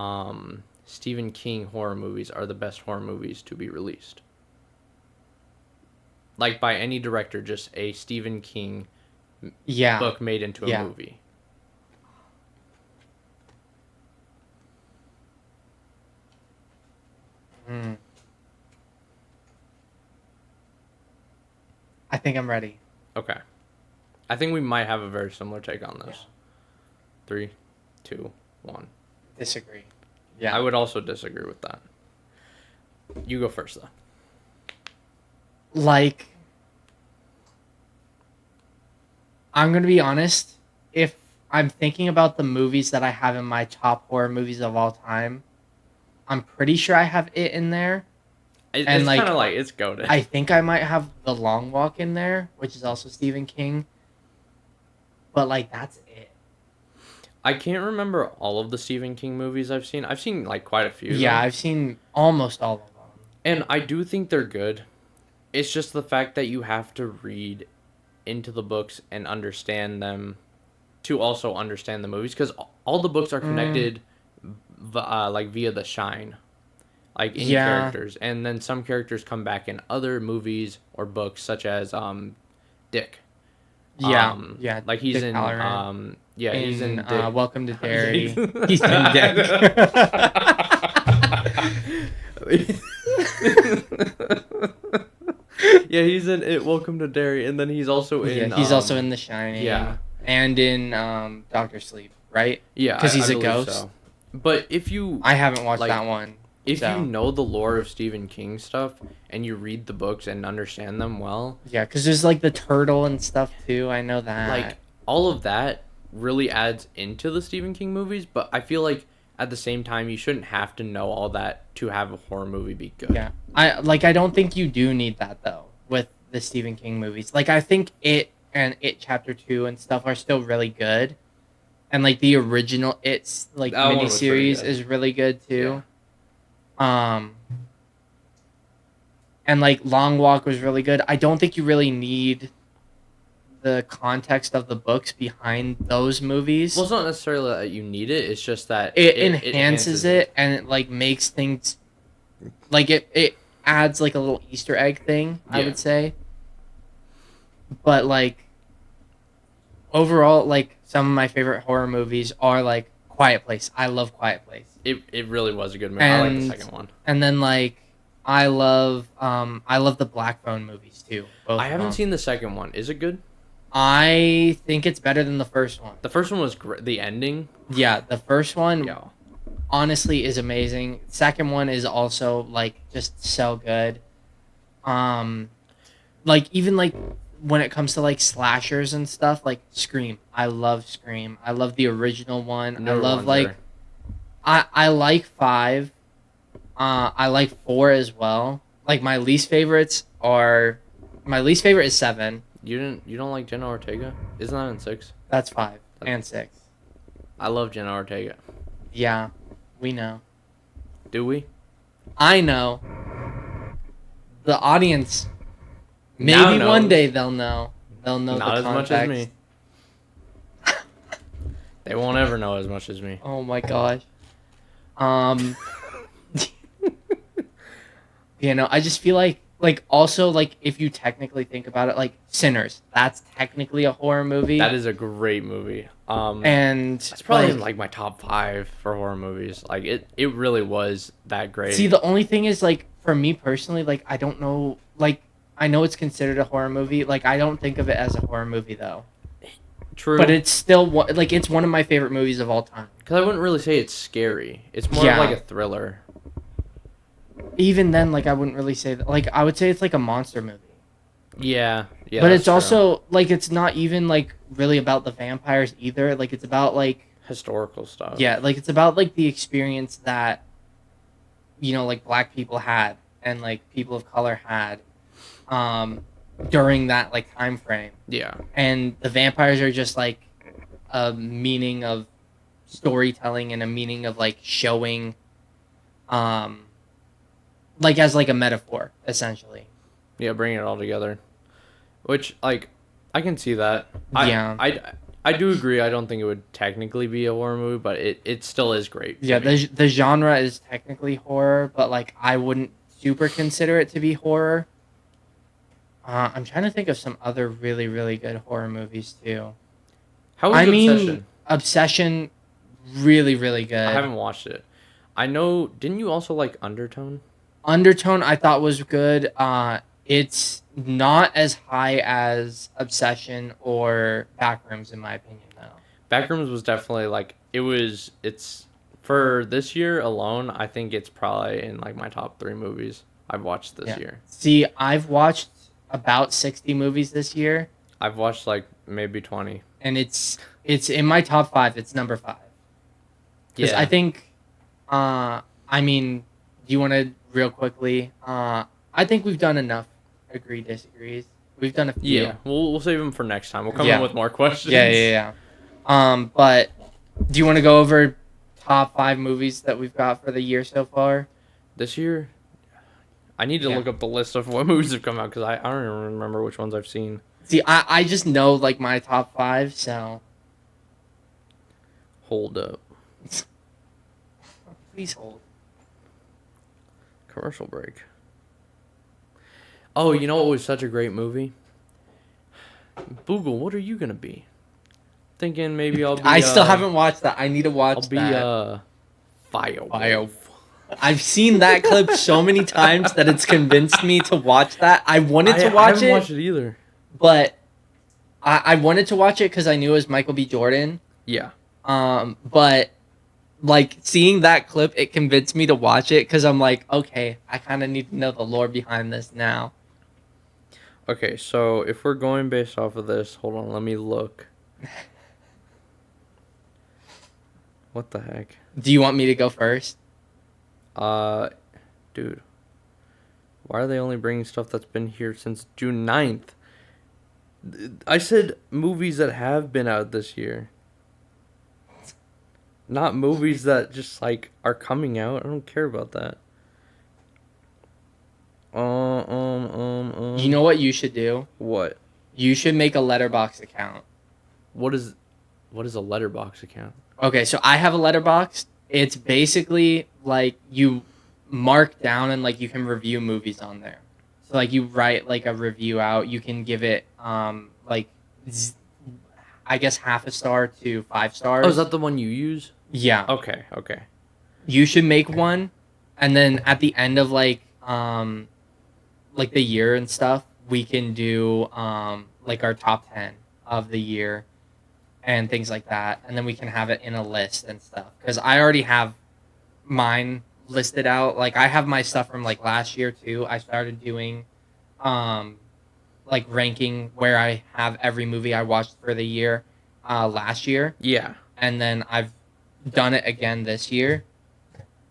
Stephen King horror movies are the best horror movies to be released? like by any director, just a Stephen King Yeah. book made into a Yeah. movie. Mm. I think I'm ready. Okay. I think we might have a very similar take on this. 3, 2, 1. Disagree. Yeah. I would also disagree with that. You go first, though. Like, I'm gonna be honest. If I'm thinking about the movies that I have in my top horror movies of all time, I'm pretty sure I have it in there. And It's like, kind of like, it's goated. I think I might have The Long Walk in there, which is also Stephen King. But like, that's it. I can't remember all of the Stephen King movies I've seen. I've seen like quite a few. Yeah, though. I've seen almost all of them. And I do think they're good. It's just the fact that you have to read into the books and understand them to also understand the movies, because all the books are connected like via the shine, like in characters, and then some characters come back in other movies or books, such as Dick. Yeah, yeah. Like he's Dick in Hallorann. he's in Dick. Welcome to Derry. He's in Dick. Yeah, he's in it. Welcome to Derry, and then he's also in. Yeah, he's also in The Shining. Yeah, and in Doctor Sleep, right? yeah, because he's I a believe ghost. So. But if you, I haven't watched like, that one. if you know the lore of Stephen King stuff and you read the books and understand them well, yeah, because there's like the turtle and stuff too. I know that. like all of that really adds into the Stephen King movies. But I feel like at the same time, you shouldn't have to know all that to have a horror movie be good. Yeah, I don't think you do need that though with the Stephen King movies. Like I think It and It Chapter 2 and stuff are still really good, and like the original It's like That one was pretty miniseries good. is really good too. And like Long Walk was really good. I don't think you really need the context of the books behind those movies. Well, it's not necessarily that you need it. It's just that it enhances it, and it like makes things like it adds like a little Easter egg thing, I would say. But like overall, like some of my favorite horror movies are like Quiet Place. I love Quiet Place. It really was a good movie. I like the second one. And then like I love the Black Phone movies too. Both I haven't seen the second one. Is it good? I think it's better than the first one. The first one was great. The ending. Yeah, the first one Yeah. honestly is amazing. Second one is also like just so good. Like even like when it comes to like slashers and stuff, like Scream. I love Scream. I love the original one. I love like I like 5. I like 4 as well. Like my least favorite is 7. You don't like Jenna Ortega? Isn't that in 6? That's 5 and 6. I love Jenna Ortega. Yeah, we know. Do we? I know. The audience, Now maybe one knows. day they'll know. They'll know Not the as much context. as me. They won't ever know as much as me. Oh my gosh. You know, I just feel like also like if you technically think about it, like Sinners, that's technically a horror movie. That is a great movie. And it's probably in like my top 5 for horror movies. Like it really was that great. See, the only thing is like for me personally, like I don't know, like I know it's considered a horror movie. Like I don't think of it as a horror movie though. True. But it's still like it's one of my favorite movies of all time. Because I wouldn't really say it's scary. It's more of like a thriller. Even then, like I wouldn't really say that. Like I would say it's like a monster movie. Yeah. But it's also like it's not even like really about the vampires either. Like it's about like historical stuff. Yeah, like it's about like the experience that like black people had and like people of color had during that like time frame. Yeah. And the vampires are just like a meaning of storytelling and a meaning of like showing like as like a metaphor essentially. Yeah, bringing it all together. Which like I can see that. I do agree. I don't think it would technically be a horror movie, but it still is great. Yeah, the genre is technically horror, but like I wouldn't super consider it to be horror. I'm trying to think of some other really, really good horror movies too. How was I mean, Obsession? Obsession, really, really I good. haven't watched it. I know. Didn't you also like Undertone? Undertone, I thought was good. It's not as high as Obsession or Backrooms, in my opinion, though. Backrooms was definitely like it was. It's for this year alone. I think it's probably in like my top three movies I've watched this Yeah. year. See, I've watched about 60 movies this year, I've watched like maybe 20. and it's in my top five. It's number five because I Yeah. think, I mean, do you want to real quickly? I think we've done enough agree disagrees. We've done a few. Yeah. We'll save them for next time. We'll come in Yeah. with more Yeah, questions. yeah, yeah. But do you want to go over top five movies that we've got for the year so far? This year, I need to Yeah. look up the list of what movies have come out because I don't even remember which ones I've seen. See, I just know like my top five, so Hold up. please hold. Commercial break. Oh, you know what was such a great movie? Boogle, what are you gonna be? Thinking maybe I'll be. I still haven't watched that. I need to watch I'll be that. Fire. Bio. I've seen that clip so many times that it's convinced me to watch that. I wanted to I watch haven't it, watched it either. but I wanted to watch it because I knew it was Michael B. Jordan. Yeah. But like seeing that clip, it convinced me to watch it because I'm like, okay, I kind of need to know the lore behind this now. Okay, so if we're going based off of this, hold on, let me look. What the heck? Do you want me to go first? Uh, dude. Why are they only bringing stuff that's been here since June 9th? I said movies that have been out this year. Not movies that just like are coming out. I don't care about that. You know what you should do? What? You should make a letterbox account. What is a letterbox account? Okay, so I have a letterbox. It's basically like you mark down and like you can review movies on there. So like you write like a review out. You can give it like I guess half a star to 5 stars. Oh, is that the one you use? Yeah. Okay, okay. You should make one, and then at the end of like the year and stuff, we can do like our top 10 of the year and things like that, and then we can have it in a list and stuff because I already have mine listed out. Like I have my stuff from like last year too. I started doing like ranking where I have every movie I watched for the year last year, Yeah. and then I've done it again this year.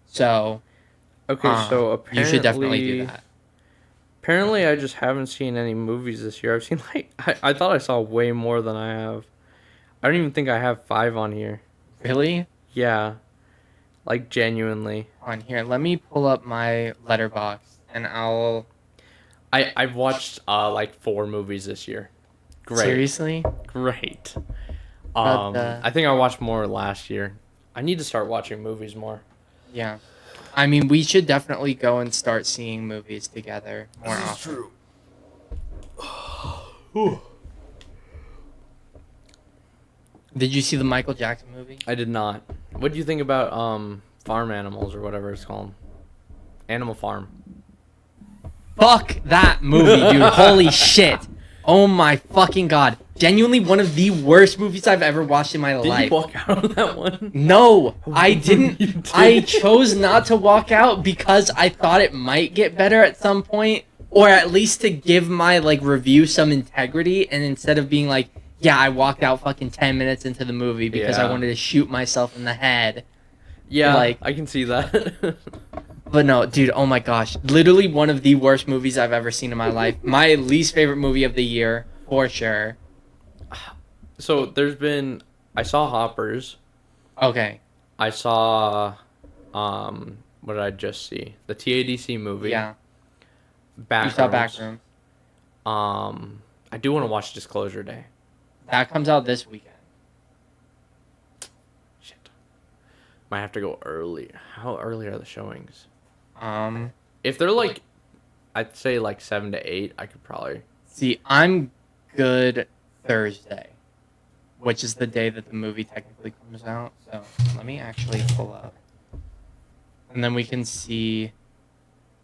So Okay, so apparently you should definitely do that. Apparently, I just haven't seen any movies this year. I've seen like I thought I saw way more than I have. I don't even think I have 5 on here. Really? Yeah, like genuinely. On here, let me pull up my letterbox and I'll. I've watched like 4 movies this year. Great, Seriously? great. But, I think I watched more last year. I need to start watching movies more. Yeah. I mean, we should definitely go and start seeing movies together more often. True. Did you see the Michael Jackson movie? I did not. What do you think about Farm Animals or whatever it's called? Animal Farm. Fuck that movie, dude. Holy shit. Oh my fucking god. Genuinely one of the worst movies I've ever watched in my Did life. you walk out of that one? No, I didn't. You did. I chose not to walk out because I thought it might get better at some point, or at least to give my like review some integrity. And instead of being like, yeah, I walked out fucking 10 minutes into the movie because I Yeah. wanted to shoot myself in the head. Yeah, Like- I can see that. But no, dude, oh my gosh. Literally one of the worst movies I've ever seen in my life. My least favorite movie of the year, for sure. So I saw Hoppers. Okay, I saw, what did I just see? The TADC movie. yeah. Backrooms. You saw Backrooms. I do want to watch Disclosure Day. That comes out this weekend. Shit. Might have to go early. How early are the showings? If they're like, I'd say like 7 to 8, I could probably. See, I'm good Thursday, which is the day that the movie technically comes out. So let me actually pull up. And then we can see.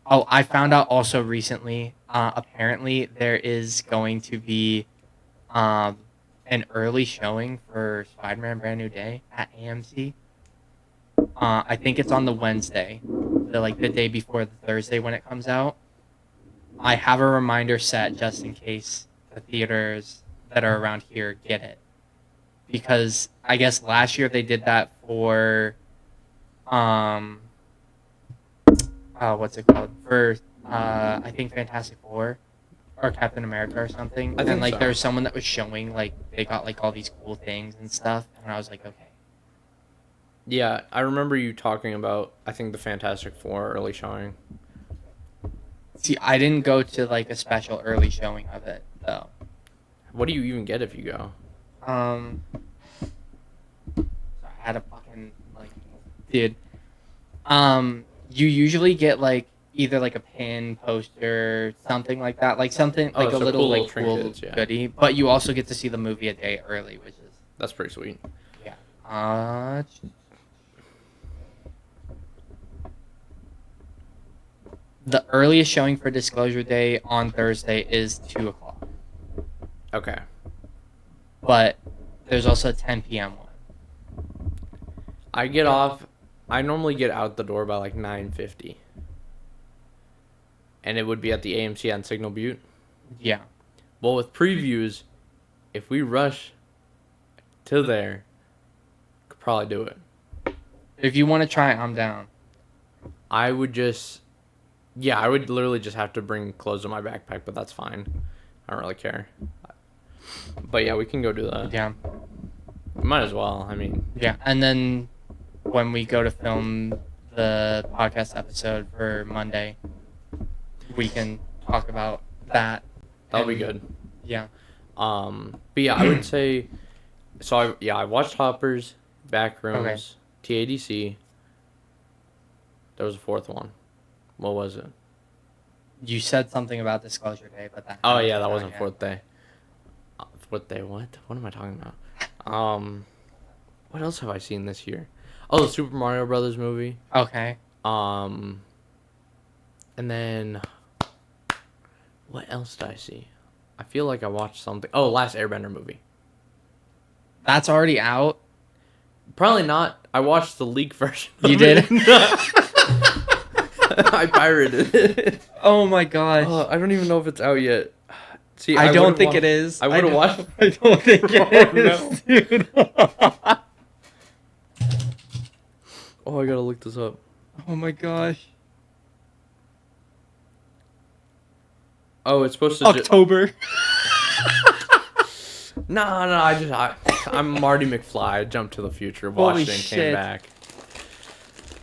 Oh, I found out also recently, apparently there is going to be um, an early showing for Spider-Man Brand New Day at AMC. I think it's on the Wednesday, the day before the Thursday when it comes out. I have a reminder set just in case the theaters that are around here get it. Because I guess last year they did that for um what's it called? For I think Fantastic Four or Captain America or something. I And think like so. there was someone that was showing like they got like all these cool things and stuff and I was like, okay. Yeah, I remember you talking about, I think, the Fantastic Four early showing. See, I didn't go to like a special early showing of it though. What do you even get if you go? Um so I had a fucking like dude. You usually get like either like a pin, poster, something like that, like something Oh, like a so little cool like little cool trinkets, yeah. goodie. But you also get to see the movie a day early, which is That's pretty sweet. yeah. The earliest showing for Disclosure Day on Thursday is 2 o'clock, Okay. but there's also a 10 p.m. one. I get off. I normally get out the door by like 9:50, and it would be at the AMC on Signal Butte. Yeah, Well, with previews, if we rush to there, could probably do it. if you want to try it, I'm down. I would just, yeah, I would literally just have to bring clothes in my backpack, but that's fine. I don't really care. But yeah, we can go do that. Yeah, Might as well. I mean, yeah, and then when we go to film the podcast episode for Monday, we can talk about that. that'll be And- good. Yeah. But yeah, I would say. So I watched Hoppers, Backrooms, TADC. There was a fourth one. What was it? You said something about Disclosure Day, but that. Oh yeah, that hasn't wasn't come out fourth day. Fourth day? What? What am I talking about? What else have I seen this year? Oh, the Super Mario Brothers movie. yet. Okay. And then what else did I see? I feel like I watched something. Oh, Last Airbender movie. That's already out. Probably not. I watched the leak version. You of did? it. I pirated it. Oh my gosh. I don't even know if it's out yet. See, I don't would've think wa- it is. I would have watched. I don't think it is, Oh, dude. Oh, I gotta look this up. Oh my gosh. Oh, it's supposed to. October. No, I'm Marty McFly. I jumped to the future, Holy watched it, and came shit. back.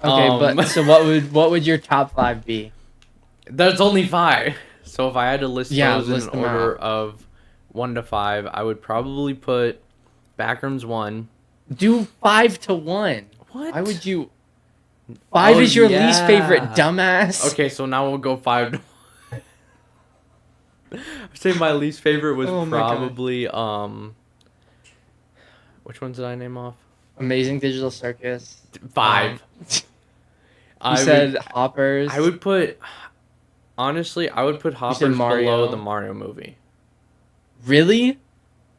Okay, but so what would your top 5 be? There's only 5. So if I had to list Yeah, those list in them order out. of 1 to 5, I would probably put Backrooms 1. Do 5 to 1. What? Why would you? 5 Oh, is your least favorite, yeah. dumbass. Okay, so now we'll go 5 to 1. I'd say my least favorite was Oh my God. probably which ones did I name off? Amazing Digital Circus. 5. You said Hoppers. I would put honestly, I would put Hoppers Mario. below the Mario movie. Really?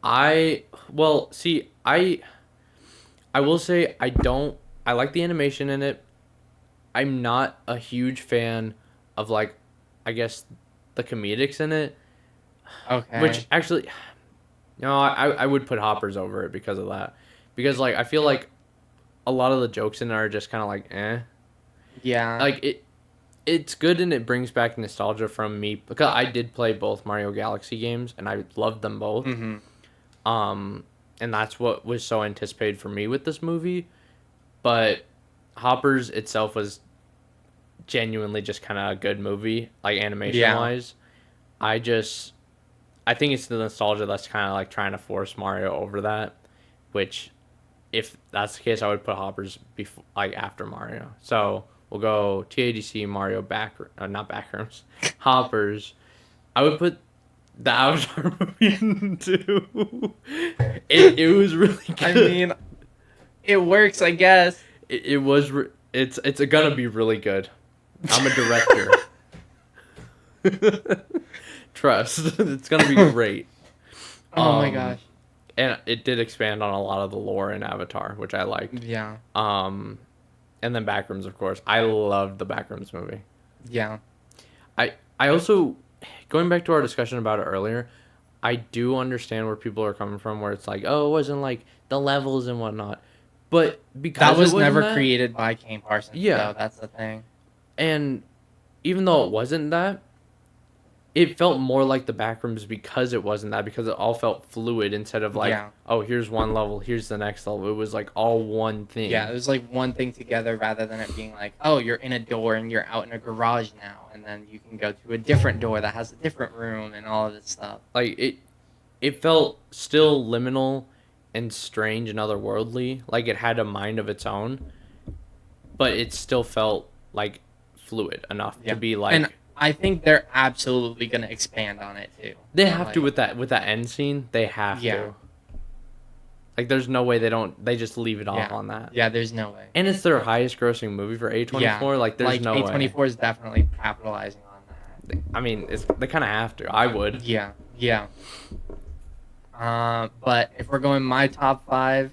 I will say I like the animation in it. I'm not a huge fan of like I guess the comedics in it. Okay. Which actually I would put Hoppers over it because of that. Because like I feel like a lot of the jokes in it are just kinda like Yeah. like it's good and it brings back nostalgia from me because I did play both Mario Galaxy games and I loved them both. Mm-hmm. And that's what was so anticipated for me with this movie. But Hoppers itself was genuinely just kind of a good movie, like animation wise. I think it's the nostalgia that's kind of like trying to force Mario over that, which if that's the case, I would put Hoppers before, like after Mario. So we'll go TADC, Mario, not Backrooms, Hoppers. I would put The Avatar movie too. It was really good. I mean, it works, I guess. It was. It's gonna be really good. I'm a director. Trust. It's gonna be great. Oh my gosh. And it did expand on a lot of the lore in Avatar, which I liked. Yeah. And then Backrooms, of course. I loved the Backrooms movie. Yeah. I also, going back to our discussion about it earlier, I do understand where people are coming from, where it's like, oh, it wasn't like the levels and whatnot, but because That was it wasn't never that, created by Kane Parsons. Yeah. Though, that's the thing. and even though it wasn't that, it felt more like the Backrooms because it wasn't that, because it all felt fluid instead of like, Yeah. oh, here's one level, here's the next level. It was like all one thing. Yeah, it was like one thing together rather than it being like, oh, you're in a door and you're out in a garage now, and then you can go to a different door that has a different room and all of this stuff. Like it felt still liminal and strange and otherworldly. Like it had a mind of its own, but it still felt like fluid enough Yeah. to be like. And I think they're absolutely gonna expand on it too. They have to Like, with that end scene. They have Yeah. to. Like, there's no way they don't. They just leave it off Yeah. on that. Yeah, there's no way. And it's their highest grossing movie for A24. Yeah. Like, there's no way. A24 is definitely capitalizing on that. I mean, they kind of have to. I would. Yeah, yeah. But if we're going my top 5,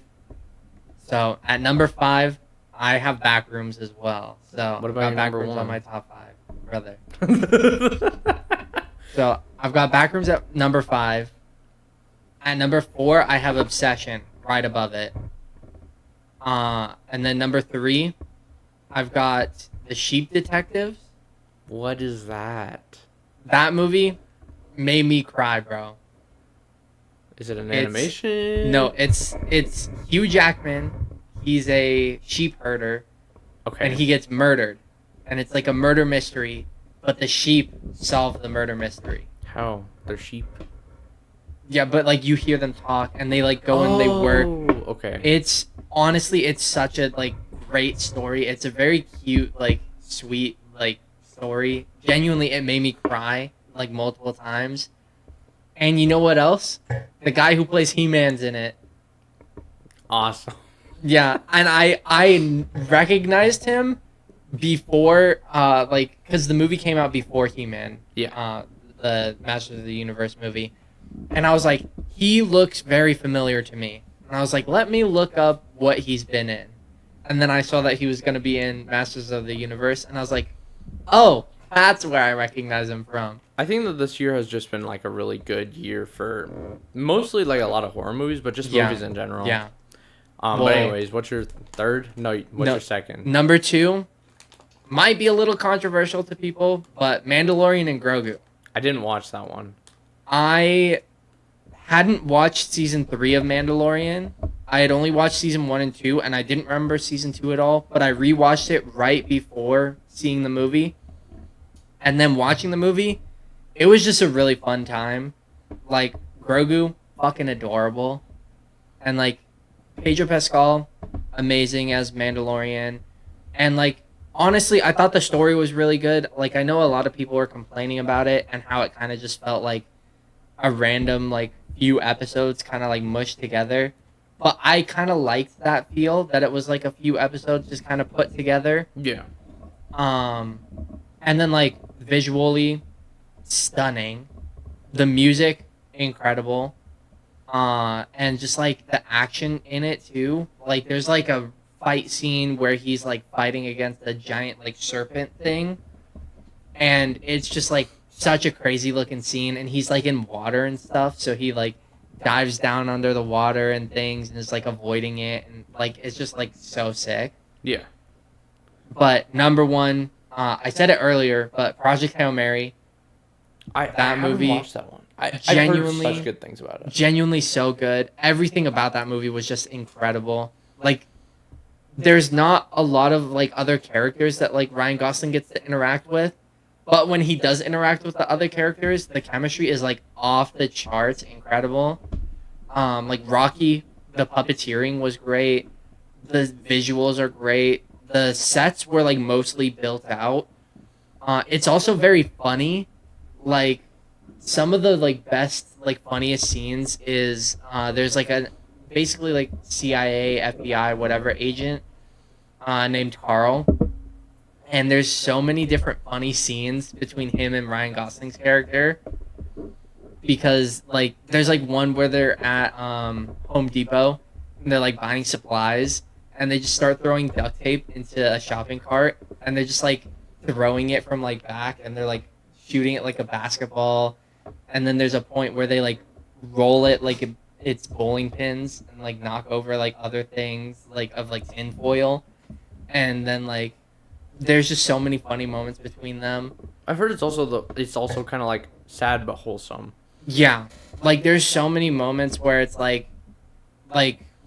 so at number 5, I have Backrooms as well. So What about I've your got number Backrooms 1? on my top 5, brother. So I've got Backrooms at number 5. At number 4, I have Obsession right above it. And then number 3, I've got The Sheep Detectives. What is that? That movie made me cry, bro. Is it an It's- animation? No, it's Hugh Jackman. He's a sheep herder, Okay. and he gets murdered, and it's like a murder mystery, but the sheep solve the murder mystery. How? They're sheep. Yeah, but like you hear them talk, and they like go and they work. Okay. It's honestly, it's such a like great story. It's a very cute, like sweet, like story. Genuinely, it made me cry like multiple times. And you know what else? The guy who plays He-Man's in it. Awesome. Yeah, and I recognized him before, like, because the movie came out before He-Man. Yeah. The Masters of the Universe movie, and I was like, he looks very familiar to me, and I was like, let me look up what he's been in, and then I saw that he was gonna be in Masters of the Universe, and I was like, oh, that's where I recognize him from. I think that this year has just been like a really good year for mostly like a lot of horror movies, but just Yeah. movies in general. Yeah. But Well- anyways, what's your third? No, what's No. your second? Number 2 might be a little controversial to people, but Mandalorian and Grogu. I didn't watch that one. I hadn't watched season 3 of Mandalorian. I had only watched season 1 and 2, and I didn't remember season 2 at all, but I rewatched it right before seeing the movie. And then watching the movie, it was just a really fun time. Like, Grogu, fucking adorable. And, like, Pedro Pascal, amazing as Mandalorian. And, like, honestly, I thought the story was really good. Like, I know a lot of people were complaining about it and how it kind of just felt like a random, like, few episodes kind of, like, mushed together. But I kind of liked that feel, that it was, like, a few episodes just kind of put together. Yeah. And then, like, visually, stunning. The music, incredible. And just, like, the action in it, too. Like, there's, like, a fight scene where he's, like, fighting against a giant, like, serpent thing. And it's just, like, such a crazy-looking scene. And he's, like, in water and stuff. So he, like, dives down under the water and things and is, like, avoiding it. And, like, it's just, like, so sick. Yeah. But number 1, I said it earlier, but Project Hail Mary, I haven't movie watched that one. I've genuinely- heard such good things about it. genuinely so good. Everything about that movie was just incredible. Like, there's not a lot of, like, other characters that, like, Ryan Gosling gets to interact with. But when he does interact with the other characters, the chemistry is, like, off the charts incredible. Like, Rocky, the puppeteering was great. The visuals are great. The sets were, like, mostly built out. It's also very funny. Like, some of the like best like funniest scenes is there's like a basically like CIA, FBI, whatever agent named Carl, and there's so many different funny scenes between him and Ryan Gosling's character because like there's like one where they're at Home Depot and they're like buying supplies and they just start throwing duct tape into a shopping cart and they're just like throwing it from like back and they're like shooting it like a basketball and then there's a point where they like roll it like it's bowling pins and like knock over like other things like of like tin foil and then like there's just so many funny moments between them. I've heard it's also kind of like sad but wholesome. Yeah, like there's so many moments where it's like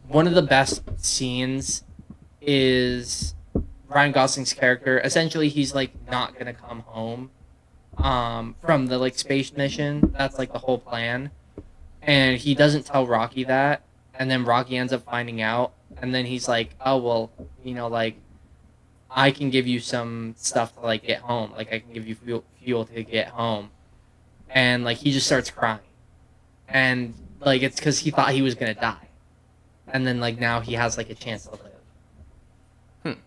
one of the best scenes is Ryan Gosling's character. Essentially, he's like not gonna come home from the like space mission. That's like the whole plan, and he doesn't tell Rocky that, and then Rocky ends up finding out, and then he's like, oh well, like I can give you some stuff to like get home. Like I can give you fuel to get home, and like he just starts crying, and like it's because he thought he was gonna die, and then like now he has like a chance to live.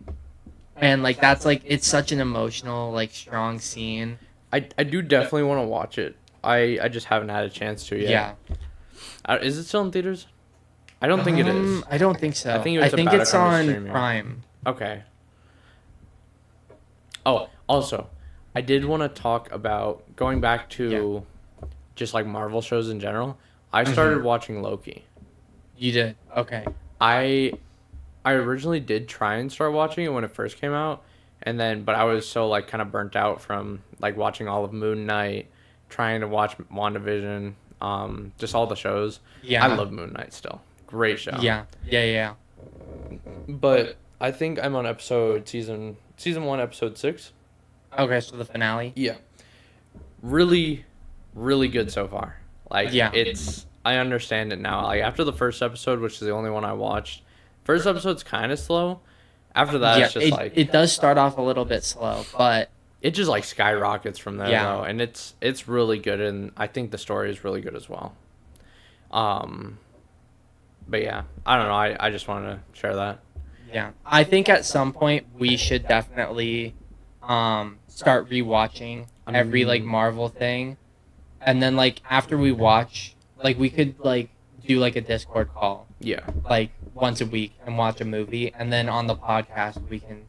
And like that's like it's such an emotional like strong scene. I do definitely want to watch it. I just haven't had a chance to yet. Yeah. Is it still in theaters? I don't think it is. I don't think so. I think it was I think about it's to come to on streaming. Prime. Okay. Oh, also, I did want to talk about going back to just like Marvel shows in general. I started watching Loki. You did. Okay. I originally did try and start watching it when it first came out, but I was so like kind of burnt out from like watching all of Moon Knight, trying to watch WandaVision, just all the shows. Yeah. I love Moon Knight still. Great show. Yeah. Yeah. But I think I'm on season 1, episode 6. Okay, so the finale. Yeah. Really, really good so far. Like, Yeah. I understand it now. Like, after the first episode, which is the only one I watched, first episode's kind of slow. After that, it's just it does start off a little bit slow, but it just like skyrockets from there, Yeah. though. And it's really good, and I think the story is really good as well. But yeah, I don't know. I just wanted to share that. yeah. I think at some point we should definitely start rewatching every like Marvel thing. And then like after we watch, like we could like do like a Discord call Yeah. like once a week and watch a movie and then on the podcast we can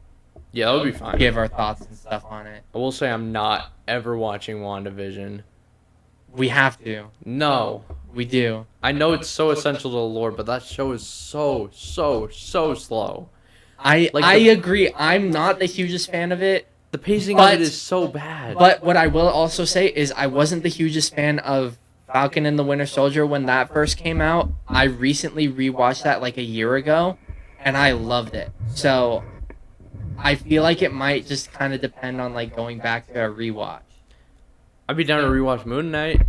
Yeah, that would be fine. give our thoughts and stuff on it. I will say I'm not ever watching WandaVision. We have to. No. We do. I know it's so essential to the lore, but that show is so slow. I agree. I'm not the hugest fan of it. The pacing But- of it is so bad. But what I will also say is I wasn't the hugest fan of Falcon and the Winter Soldier when that first came out. I recently rewatched that like a year ago and I loved it. So I feel like it might just kind of depend on like going back to a rewatch. I'd be down to rewatch Moon Knight.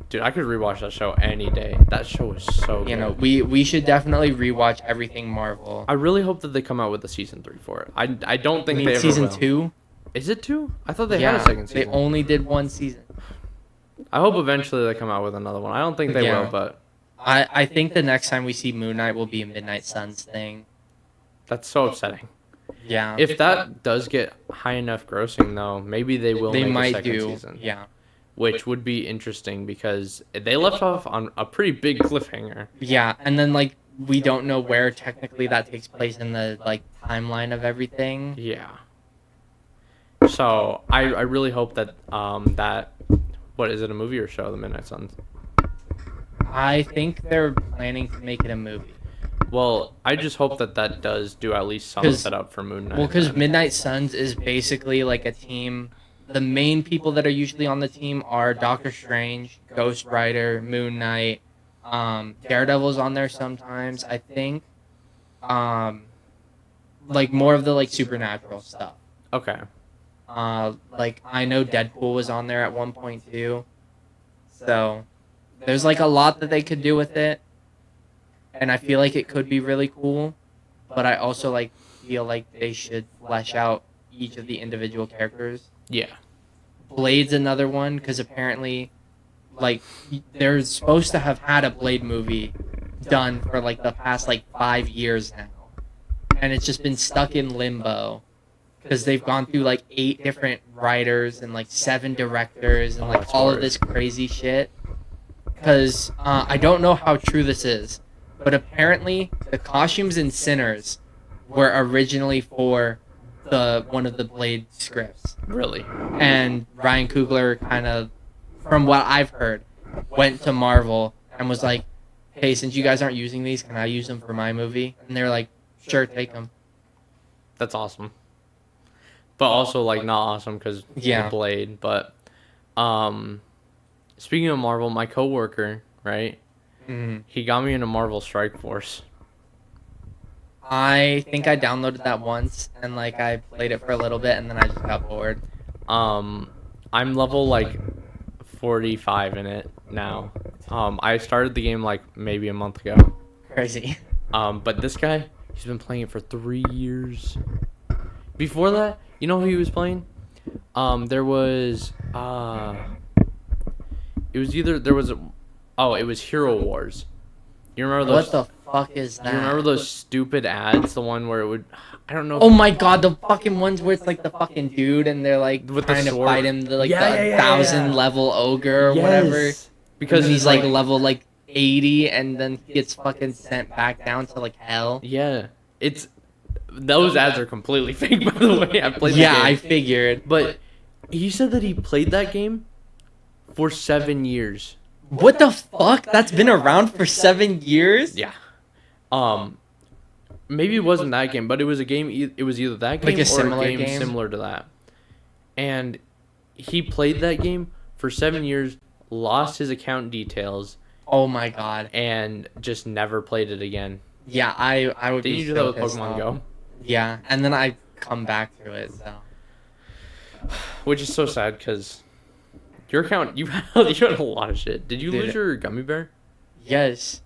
Dude, I could rewatch that show any day. That show is so good. You know, we should definitely rewatch everything Marvel. I really hope that they come out with a season 3 for it. I don't think I mean, they ever season will. 2? Is it 2? I thought they Yeah, had a second they season. only did one season. I hope eventually they come out with another one. I don't think they Yeah. will, but I think the next time we see Moon Knight will be a Midnight Suns thing. that's so upsetting. Yeah. If that does get high enough grossing, though, maybe they will they make a might second do. season. Yeah. Which would be interesting because they left off on a pretty big cliffhanger. Yeah, and then like we don't know where technically that takes place in the like timeline of everything. Yeah. So I really hope that that what is it, a movie or show, The Midnight Suns? I think they're planning to make it a movie. Well, I just hope that does do at least some setup for Moon Knight. Well, because Midnight Suns is basically like a team. The main people that are usually on the team are Doctor Strange, Ghost Rider, Moon Knight, Daredevil's on there sometimes, I think. Like more of the like supernatural stuff. Okay. Like I know Deadpool was on there at one point too. So there's like a lot that they could do with it. And I feel like it could be really cool, but I also feel like they should flesh out each of the individual characters. Yeah. Blade's another one because apparently, like, they're supposed to have had a Blade movie done for like the past like 5 years now, and it's just been stuck in limbo because they've gone through like 8 different writers and like 7 directors and Oh, like that's all of hard. this crazy shit. Because I don't know how true this is, but apparently the costumes in Sinners were originally for the one of the Blade scripts, Really? and Ryan Coogler kind of, from what I've heard, went to Marvel and was like, "Hey, since you guys aren't using these, can I use them for my movie?" And they're like, "Sure, take them." That's awesome. But also like not awesome because Yeah. the Blade. But um, speaking of Marvel, my coworker, right? Mhm. He got me into Marvel Strike Force. I think I downloaded that once and like I played it for a little bit and then I just got bored. I'm level like 45 in it now. I started the game like maybe a month ago. Crazy. But this guy, he's been playing it for 3 years. Before that, you know who he was playing? There was it was either there was it was Hero Wars. You remember those? What the fuck is Do you that? remember those stupid ads? The one where it would, I don't know. Oh my god, the fucking ones where it's like the fucking dude and they're like With the trying to sword. fight him, the like Yeah, the yeah, yeah, 1,000 level ogre or whatever. Yes. Because Because he's it's like level like 80 and then he gets fucking sent back down to like hell. yeah, it's those ads are completely fake. By the way, I played. Yeah, the game. I figured. But he said that he played that game for 7 years. What the fuck? That's been around for 7 years? Yeah. Maybe it wasn't that game, but it was a game. It was either that game Like a or similar a game game? similar to that. And he played that game for 7 years, lost his account details, Oh my god. and just never played it again. Yeah, I would Didn't be you do so that with pissed Pokemon off. Go? Yeah, and then I come back to it, so. Which is so sad because your account, you had a lot of shit. Did you Dude. lose your gummy bear? Yes.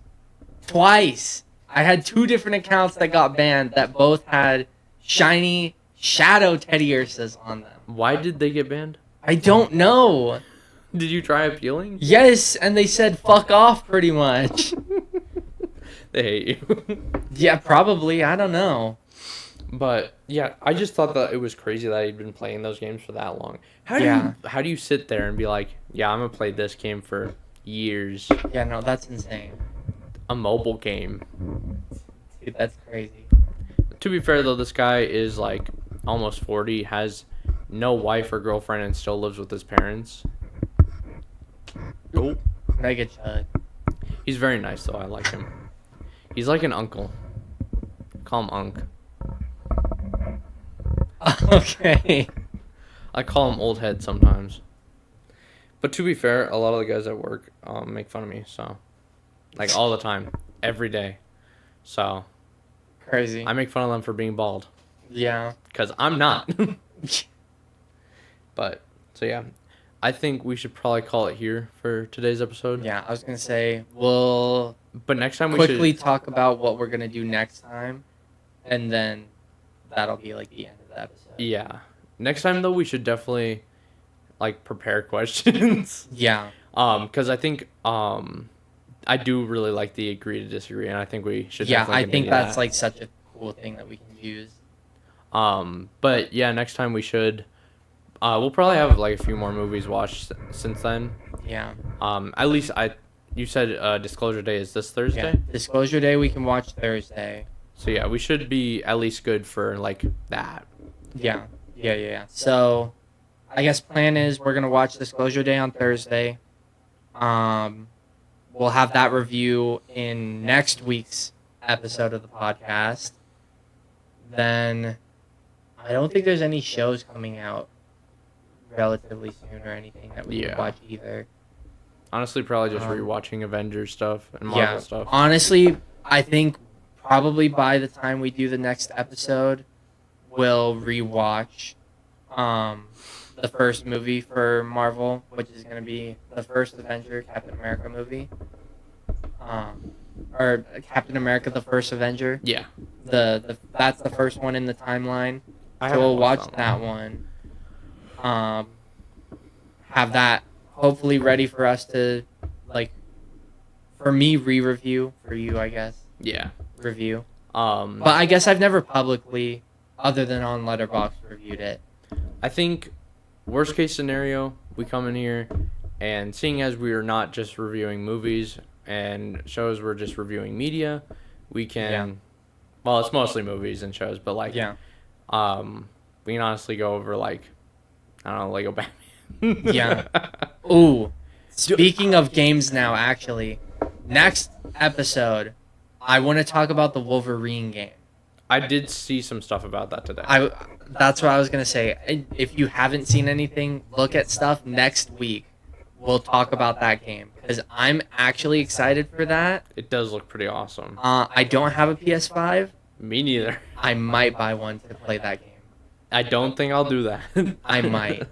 Twice. I had 2 different accounts that got banned that both had shiny shadow Teddy Ursas on them. Why did they get banned? I don't know. Did you try appealing? Yes, and they said fuck off pretty much. They hate you. Yeah, probably. I don't know. But yeah, I just thought that it was crazy that he'd been playing those games for that long. Yeah. How do you sit there and be like, yeah, I'm gonna play this game for years, Yeah, no, that's insane. a mobile game. Dude, that's crazy. To be fair though, this guy is like almost 40, has no wife or girlfriend, and still lives with his parents. Oh, Mega Chud. he's very nice though. I like him. He's like an uncle. Call him Unc. Okay. I call him old head sometimes. But to be fair, a lot of the guys at work make fun of me, so like all the time, every day. So Crazy. I make fun of them for being bald Yeah. because I'm not. But so yeah, I think we should probably call it here for today's episode. Yeah, I was gonna say we'll But next time we quickly should. talk about what we're gonna do next time, and then that'll be like the end of the episode. Yeah. Next time though, we should definitely like prepare questions. Yeah. Because I think I do really like the agree to disagree, and I think we should. Yeah, definitely I think continue that's that. like such a cool thing that we can use. But yeah, next time we should. We'll probably have like a few more movies watched since then. Yeah. At least you said Disclosure Day is this Thursday. Yeah. Disclosure Day we can watch Thursday. So yeah, we should be at least good for like that. Yeah. Yeah. So, I guess plan is we're gonna watch Disclosure Day on Thursday. We'll have that review in next week's episode of the podcast. Then, I don't think there's any shows coming out relatively soon or anything that we can Yeah. watch either. Honestly, probably just Um, rewatching Avengers stuff and Marvel stuff. Honestly, I think probably by the time we do the next episode, we'll rewatch the first movie for Marvel, which is going to be the first Avenger Captain America movie. Or Captain America the First Avenger. Yeah. That's the first one in the timeline. I So haven't we'll watch watched that one. have that hopefully ready for us to, like, for me, re-review. For you, I guess, Yeah. review. Um, But I guess I've never publicly, other than on Letterboxd, reviewed it. I think worst case scenario, we come in here, and seeing as we are not just reviewing movies and shows, we're just reviewing media, we can. Yeah. Well, it's mostly movies and shows, but like, Yeah. we can honestly go over like, I don't know, Lego Batman. Yeah. Ooh. Speaking of games now, actually, next episode, I want to talk about the Wolverine game. I did see some stuff about that today. That's what I was gonna say. If you haven't seen anything, look at stuff next week. We'll talk about that game because I'm actually excited for that. It does look pretty awesome. I don't have a PS5. Me neither. I might buy one to play that game. I don't think I'll do that. I might.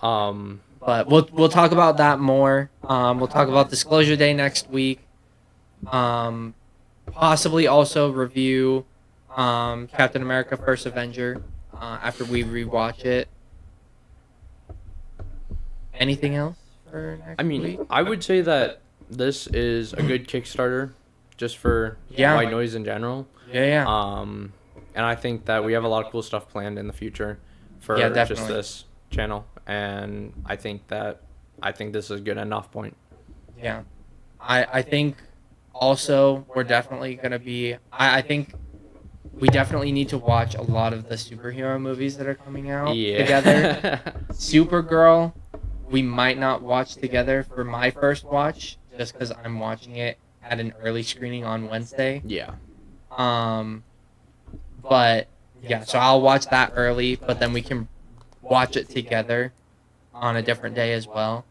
Um, But we'll talk about that more. We'll talk about Disclosure Day next week. Possibly also review Captain America: First Avenger after we rewatch it. Anything else for next I mean, week? I would say that this is a good Kickstarter just for Yeah. white noise in general. Yeah. And I think that we have a lot of cool stuff planned in the future for Yeah, just definitely. this channel. And I think this is a good enough point. Yeah. I think also we're definitely going to be... I think we definitely need to watch a lot of the superhero movies that are coming out together. Supergirl, we might not watch together for my first watch, just because I'm watching it at an early screening on Wednesday. Yeah. But yeah, so I'll watch that early, but then we can watch it together on a different day as well.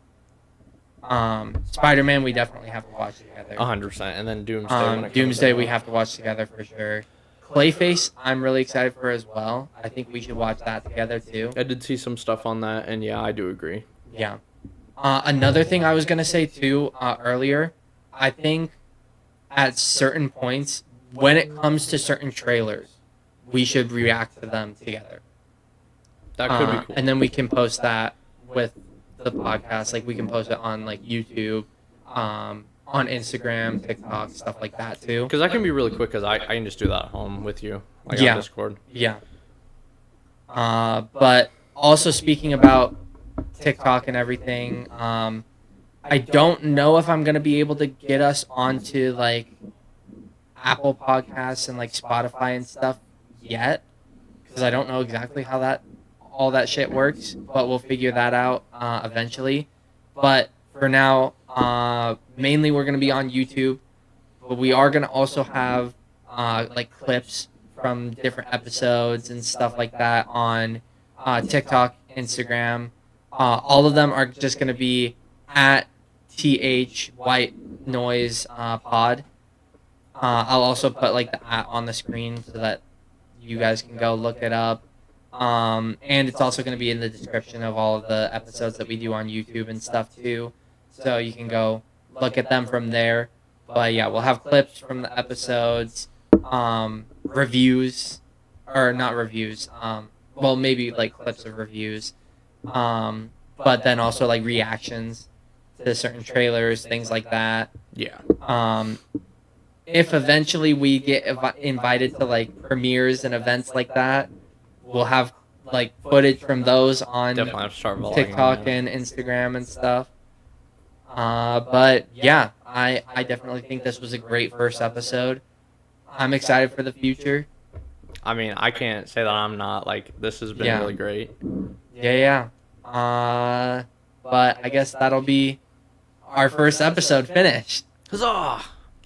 Spider-Man, we definitely have to watch together. 100%. And then Doomsday. When it comes Doomsday, out. we have to watch together for sure. Clayface, I'm really excited for as well. I think we should watch that together too. I did see some stuff on that, and yeah, I do agree. Yeah. Another thing I was gonna say too earlier, I think at certain points, when it comes to certain trailers, we should react to them together. That could be cool. And then we can post that with the podcast. Like we can post it on like YouTube, on Instagram, TikTok, stuff like that too. Because that can be really quick, because I can just do that at home with you, like Yeah. on Discord. Yeah. But also speaking about TikTok and everything, I don't know if I'm gonna be able to get us onto like Apple Podcasts and like Spotify and stuff yet, because I don't know exactly how all that shit works. But we'll figure that out eventually. But for now, mainly we're gonna be on YouTube, but we are gonna also have like clips from different episodes and stuff like that on TikTok, Instagram. All of them are just going to be at TH White Noise Pod. I'll also put like the at on the screen so that you guys can go look it up. And it's also going to be in the description of all of the episodes that we do on YouTube and stuff too. So you can go look at them from there. But yeah, we'll have clips from the episodes, reviews, or not reviews. Well, maybe like clips of reviews. But then also like reactions to certain trailers, things like that. Yeah. If eventually we get invited to like premieres and events like that, we'll have like footage from those on Definitely have to start vlogging. TikTok and Instagram and stuff. But yeah, I definitely think this was a great first episode. I'm excited for the future. I mean, I can't say that I'm not. Like, this has been Yeah. really great. Yeah. But I guess that'll be our first episode finished. Huzzah!